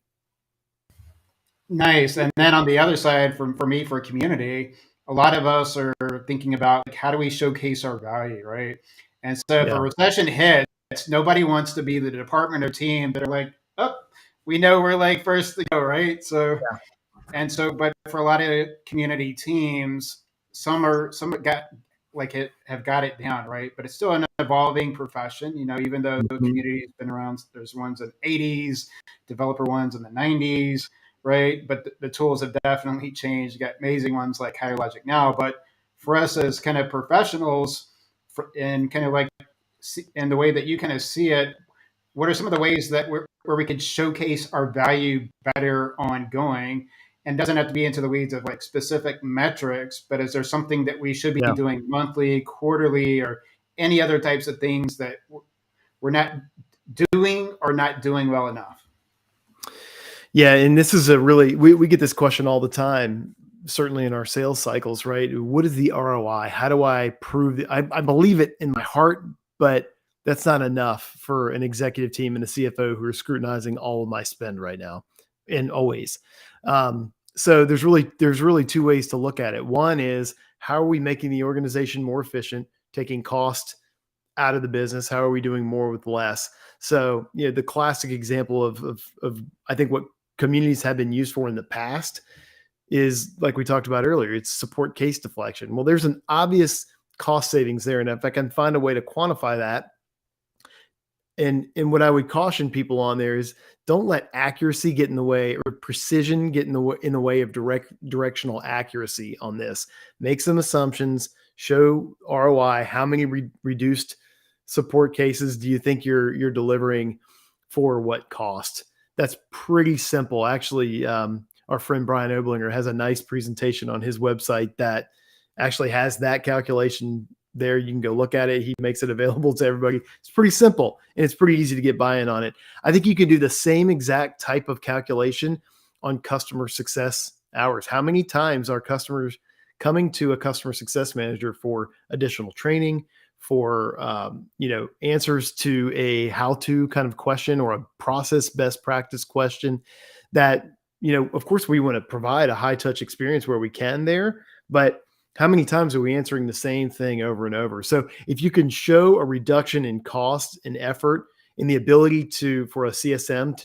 Nice. And then on the other side, for me, for community, a lot of us are thinking about like how do we showcase our value, right? And so if a Yeah. recession hits, nobody wants to be the department or team that are like, oh, we know we're like first to go, right? So but for a lot of community teams, some got like it have got it down, right? But it's still an evolving profession, even though the Mhm. community has been around. There's ones in the 80s, developer ones in the 90s, right? But the tools have definitely changed. You got amazing ones like Higher Logic now, but for us as kind of professionals, and kind of like in the way that you kind of see it, what are some of the ways that where we could showcase our value better ongoing? And doesn't have to be into the weeds of like specific metrics, but is there something that we should be Yeah. doing monthly, quarterly, or any other types of things that we're not doing or not doing well enough? Yeah. And this is we get this question all the time, certainly in our sales cycles, right? What is the ROI? How do I prove that I believe it in my heart, but that's not enough for an executive team and a CFO who are scrutinizing all of my spend right now and always. So there's really two ways to look at it. One is, how are we making the organization more efficient, taking cost out of the business? How are we doing more with less? So, the classic example of I think what communities have been used for in the past is, like we talked about earlier, it's support case deflection. Well, there's an obvious cost savings there. And if I can find a way to quantify that, and what I would caution people on there is don't let accuracy get in the way, or precision get in the way of directional accuracy on this. Make some assumptions, show ROI. How many reduced support cases do you think you're delivering for what cost? That's pretty simple. Actually, our friend Brian Oblinger has a nice presentation on his website that actually has that calculation there. You can go look at it. He makes it available to everybody. It's pretty simple and it's pretty easy to get buy-in on it. I think you can do the same exact type of calculation on customer success hours. How many times are customers coming to a customer success manager for additional training, for answers to a how-to kind of question or a process best practice question that, of course we want to provide a high touch experience where we can there, but how many times are we answering the same thing over and over? So if you can show a reduction in cost and effort, in the ability for a CSM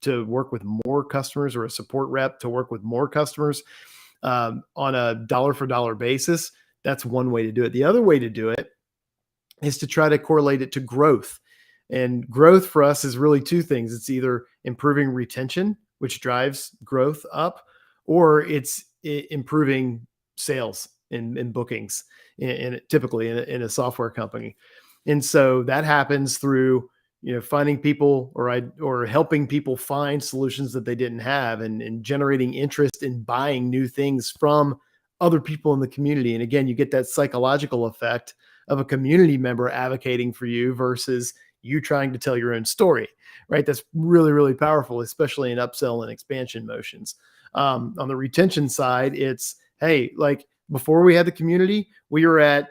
to work with more customers, or a support rep to work with more customers on a dollar for dollar basis, that's one way to do it. The other way to do it is to try to correlate it to growth. And growth for us is really two things. It's either improving retention, which drives growth up, or it's improving sales and bookings typically in a software company. And so that happens through, finding people or helping people find solutions that they didn't have, and generating interest in buying new things from other people in the community. And again, you get that psychological effect of a community member advocating for you versus you trying to tell your own story, right? That's really, really powerful, especially in upsell and expansion motions. On the retention side, it's, hey, like before we had the community, we were at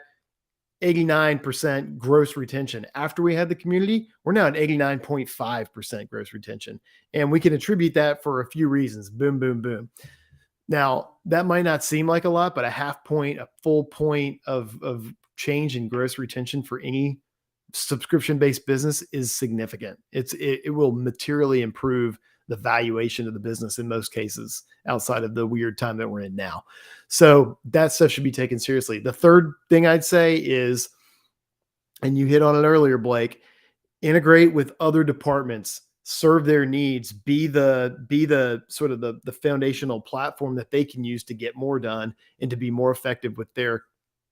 89% gross retention. After we had the community, we're now at 89.5% gross retention. And we can attribute that for a few reasons. Boom, boom, boom. Now, that might not seem like a lot, but a half point, a full point of change in gross retention for any subscription-based business is significant. It will materially improve the valuation of the business in most cases, outside of the weird time that we're in now. So that stuff should be taken seriously. The third thing I'd say is, and you hit on it earlier, Blake, integrate with other departments, serve their needs, be the sort of the foundational platform that they can use to get more done and to be more effective with their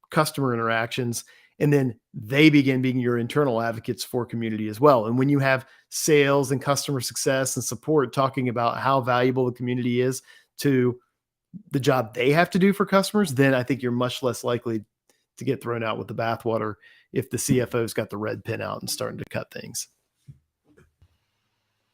customer interactions. And then they begin being your internal advocates for community as well. And when you have sales and customer success and support talking about how valuable the community is to the job they have to do for customers, then I think you're much less likely to get thrown out with the bathwater if the CFO's got the red pen out and starting to cut things.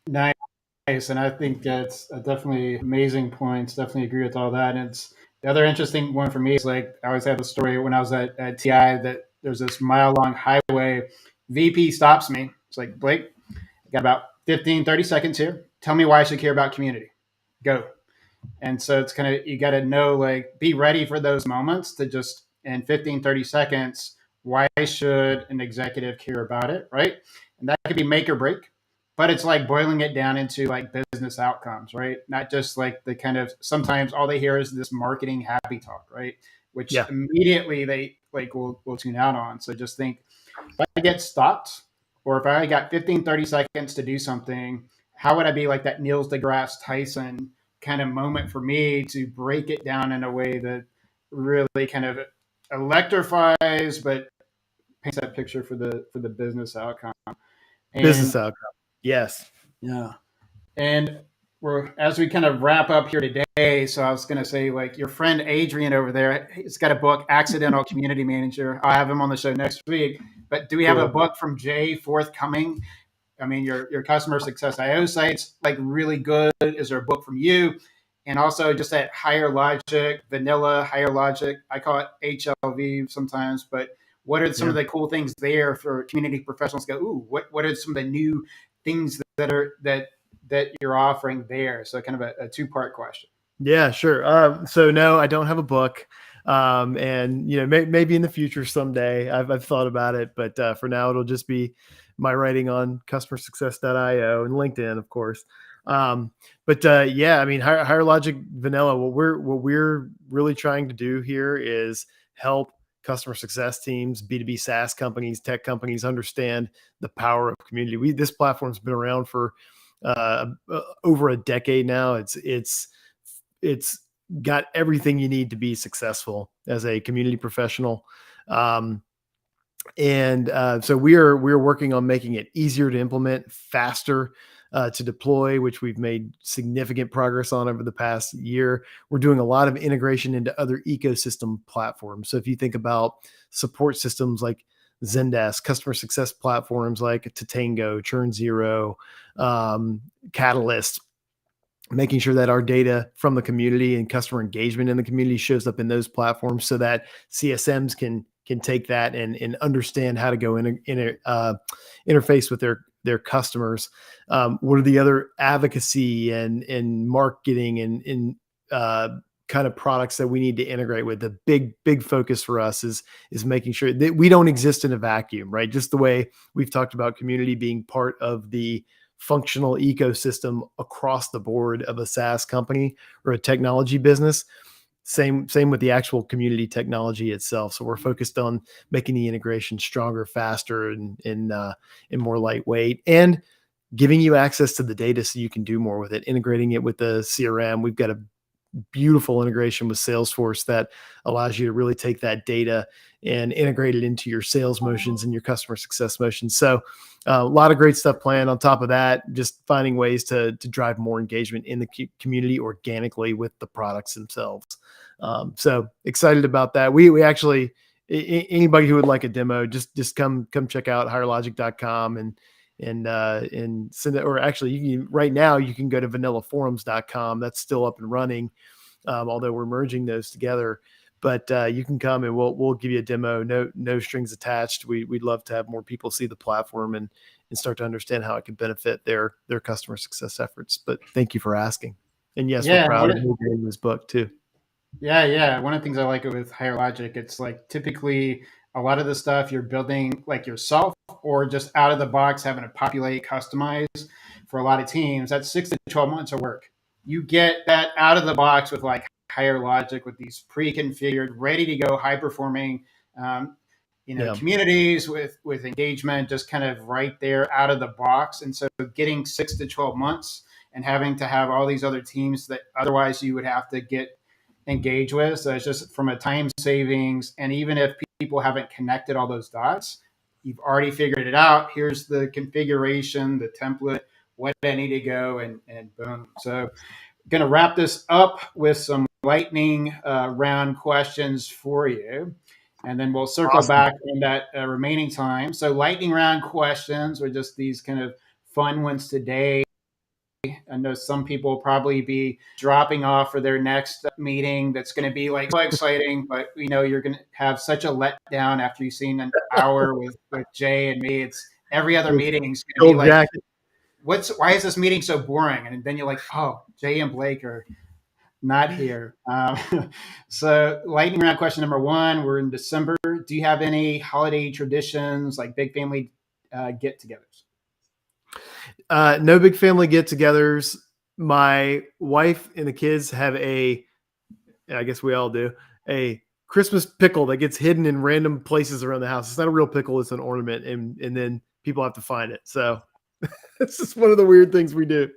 Nice. And I think that's definitely amazing points. Definitely agree with all that. And it's the other interesting one for me is, like, I always had the story when I was at TI that there's this mile long highway. VP stops me. It's like, Blake, I got about 15, 30 seconds here. Tell me why I should care about community. Go. And so it's kind of, you got to know, like, be ready for those moments to just, in 15, 30 seconds, why should an executive care about it, right? And that could be make or break, but it's like boiling it down into like business outcomes, right? Not just like the kind of, sometimes all they hear is this marketing happy talk, right? Which immediately they like will tune out on. So just think, if I get stopped, or if I got 15, 30 seconds to do something, how would I be like that Neil deGrasse Tyson kind of moment for me to break it down in a way that really kind of electrifies, but paints that picture for the business outcome. And, business outcome. Yes. Yeah. And as we kind of wrap up here today, so I was going to say, like, your friend Adrian over there, he's got a book, Accidental Community Manager. I'll have him on the show next week. But do we have a book from Jay forthcoming? I mean, your customer success IO site's like really good. Is there a book from you? And also just that higher logic, vanilla higher logic. I call it HLV sometimes, but what are some of the cool things there for community professionals to go, ooh, what are some of the new things that you're offering there? So kind of a two-part question. Yeah, sure. So no, I don't have a book. And maybe in the future someday I've thought about it, but for now it'll just be my writing on customersuccess.io and LinkedIn, of course. Yeah, I mean, higher logic vanilla, what we're really trying to do here is help customer success teams, B2B SaaS companies, tech companies understand the power of community. This platform's been around for over a decade now. It's got everything you need to be successful as a community professional. So we're working on making it easier to implement, faster to deploy, which we've made significant progress on over the past year. We're doing a lot of integration into other ecosystem platforms. So if you think about support systems like Zendesk, customer success platforms like Tatango, Churn Zero, Catalyst, making sure that our data from the community and customer engagement in the community shows up in those platforms so that CSMs can take that and understand how to go interface with their customers. What are the other advocacy and marketing and kind of products that we need to integrate with? The big focus for us is making sure that we don't exist in a vacuum, right? Just the way we've talked about community being part of the functional ecosystem across the board of a SaaS company or a technology business. Same with the actual community technology itself. So we're focused on making the integration stronger, faster, and more lightweight, and giving you access to the data so you can do more with it, integrating it with the CRM. We've got a beautiful integration with Salesforce that allows you to really take that data and integrate it into your sales motions and your customer success motions. So a lot of great stuff planned. On top of that, just finding ways to drive more engagement in the community organically with the products themselves. So excited about that. We actually, anybody who would like a demo, just come check out HireLogic.com and send it, or actually right now you can go to vanillaforums.com. That's still up and running. Although we're merging those together, but you can come and we'll give you a demo. No strings attached. We'd love to have more people see the platform and start to understand how it can benefit their customer success efforts. But thank you for asking. And yes, we're proud of moving this book too. Yeah. One of the things I like with Higher Logic, it's like typically a lot of the stuff you're building like yourself or just out of the box, having to populate, customize for a lot of teams. That's 6 to 12 months of work. You get that out of the box with like Higher Logic with these pre-configured, ready to go, high performing, communities with engagement, just kind of right there out of the box. And so getting 6 to 12 months and having to have all these other teams that otherwise you would have to get engage with. So it's just from a time savings. And even if people haven't connected all those dots, you've already figured it out. Here's the configuration, the template, what I need to go, and boom. So going to wrap this up with some lightning round questions for you. And then we'll circle back in that remaining time. So lightning round questions are just these kind of fun ones today. I know some people will probably be dropping off for their next meeting. That's going to be like so exciting, but we know you're going to have such a letdown after you've seen an hour with Jay and me. It's every other meeting is going to be like, why is this meeting so boring? And then you're like, oh, Jay and Blake are not here. So lightning round question number one, we're in December. Do you have any holiday traditions like big family get-togethers? No big family get-togethers. My wife and the kids have I guess we all do, a Christmas pickle that gets hidden in random places around the house. It's not a real pickle, it's an ornament, and then people have to find it. So it's just one of the weird things we do.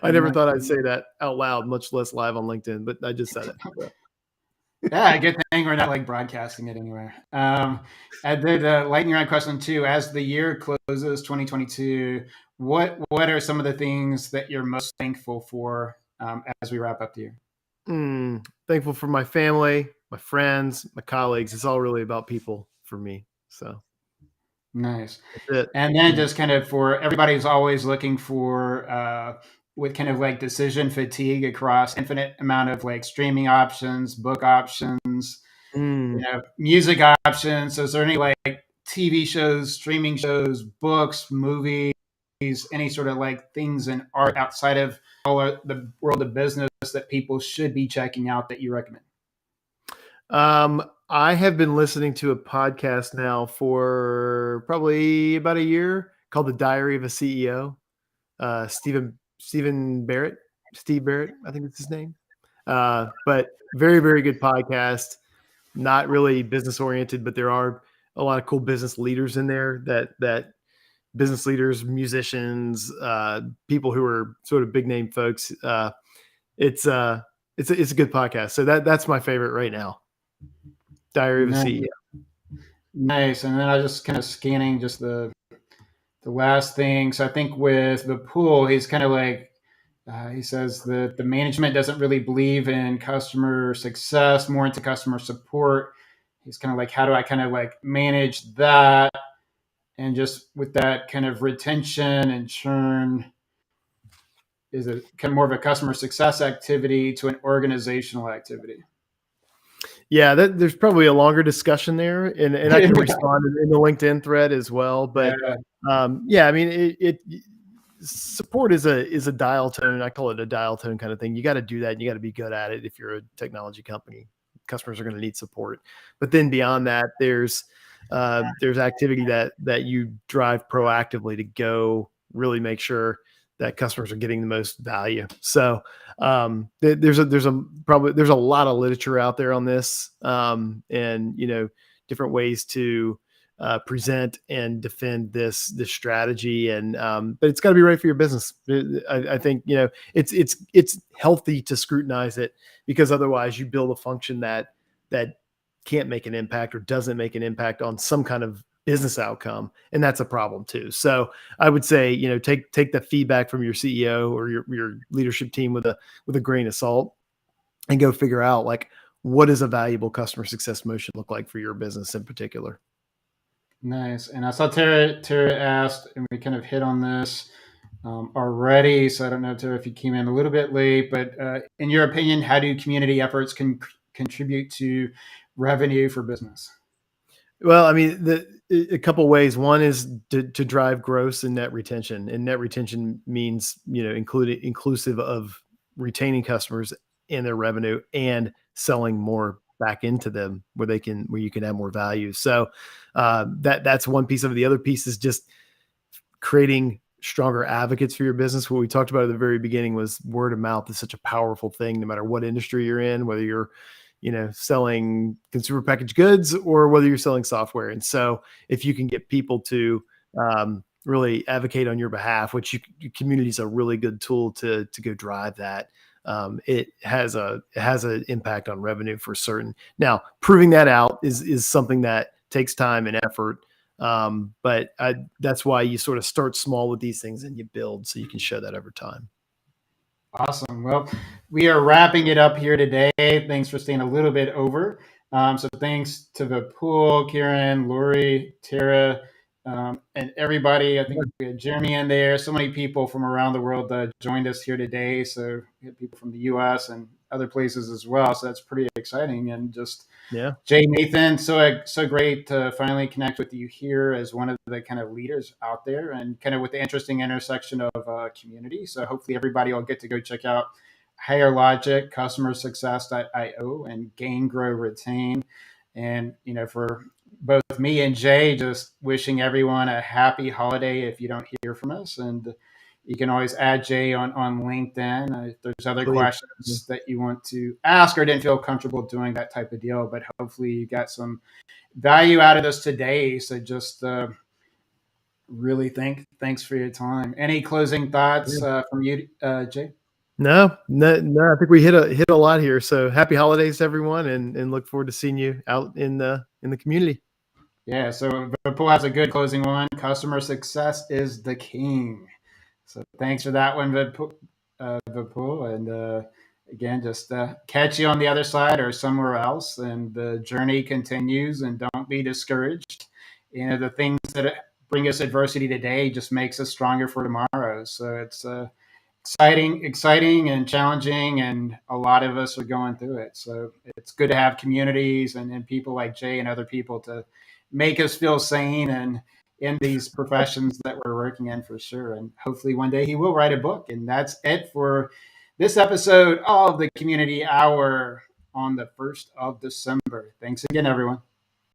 I never thought I'd say that out loud, much less live on LinkedIn, but I just said it. So. Yeah, good thing we're not like broadcasting it anywhere. And then the lightning round question two: as the year closes, 2022, what are some of the things that you're most thankful for as we wrap up the year? Thankful for my family, my friends, my colleagues. It's all really about people for me. So nice. And then just kind of for everybody who's always looking for with kind of like decision fatigue across infinite amount of like streaming options, book options, music options. So is there any like TV shows, streaming shows, books, movies, any sort of like things in art outside of all of the world of business that people should be checking out that you recommend? I have been listening to a podcast now for probably about a year called The Diary of a CEO. Steve Barrett, I think it's his name. But very, very good podcast. not really business oriented, but there are a lot of cool business leaders in there that business leaders, musicians, people who are sort of big name folks. It's it's a good podcast. So that's my favorite right now. Diary of a Nice. CEO. Nice. And then I was just kind of scanning just the last thing. So I think with the pool, he's kind of like he says that the management doesn't really believe in customer success, more into customer support. He's kind of like, how do I kind of like manage that? And just with that kind of retention and churn, is it kind of more of a customer success activity to an organizational activity? Yeah, there's probably a longer discussion there, and I can respond in the LinkedIn thread as well. But Yeah. yeah, I mean, it support is a dial tone. I call it a dial tone kind of thing. You got to do that, and you got to be good at it. If you're a technology company, customers are going to need support. But then beyond that, there's activity that you drive proactively to go really make sure that customers are getting the most value. So there's a lot of literature out there on this, and different ways to present and defend this strategy, and but it's got to be right for your business. I think it's healthy to scrutinize it, because otherwise you build a function that can't make an impact or doesn't make an impact on some kind of business outcome, and that's a problem too. So I would say, take the feedback from your CEO or your leadership team with a grain of salt, and go figure out, like, what does a valuable customer success motion look like for your business in particular. Nice. And I saw Tara asked, and we kind of hit on this already. So I don't know, Tara, if you came in a little bit late, but in your opinion, how do community efforts contribute to revenue for business? Well, I mean, a couple ways. One is to drive gross and net retention, and net retention means inclusive of retaining customers and their revenue, and selling more back into them where you can add more value. So that's one piece of it. The other piece is just creating stronger advocates for your business. What we talked about at the very beginning was word of mouth is such a powerful thing, no matter what industry you're in, whether you're selling consumer packaged goods or whether you're selling software. And so if you can get people to really advocate on your behalf, which community is a really good tool to go drive that. It has an impact on revenue for certain. Now, proving that out is something that takes time and effort. But that's why you sort of start small with these things and you build, so you can show that over time. Awesome. Well, we are wrapping it up here today. Thanks for staying a little bit over. So thanks to the pool, Kieran, Lori, Tara, and everybody. I think we had Jeremy in there. So many people from around the world joined us here today. So we had people from the U.S. and other places as well. So that's pretty exciting. And just Jay, Nathan, so great to finally connect with you here as one of the kind of leaders out there, and kind of with the interesting intersection of community. So hopefully everybody will get to go check out Higher Logic, customersuccess.io, and Gain, Grow, Retain. And for both me and Jay, just wishing everyone a happy holiday if you don't hear from us. And you can always add Jay on LinkedIn if there's other questions that you want to ask or didn't feel comfortable doing that type of deal. But hopefully you got some value out of this today. So just really thanks for your time. Any closing thoughts from you, Jay? No. I think we hit a lot here. So happy holidays, everyone, and look forward to seeing you out in the community. Yeah. So Vipul has a good closing one. Customer success is the king. So thanks for that one, Vipul. And again, just catch you on the other side or somewhere else. And the journey continues, and don't be discouraged. The things that bring us adversity today just makes us stronger for tomorrow. So it's exciting and challenging, and a lot of us are going through it. So it's good to have communities and people like Jay and other people to make us feel sane and in these professions that we're working in, for sure. And hopefully one day he will write a book. And that's it for this episode of the Community Hour on the 1st of December. Thanks again, everyone.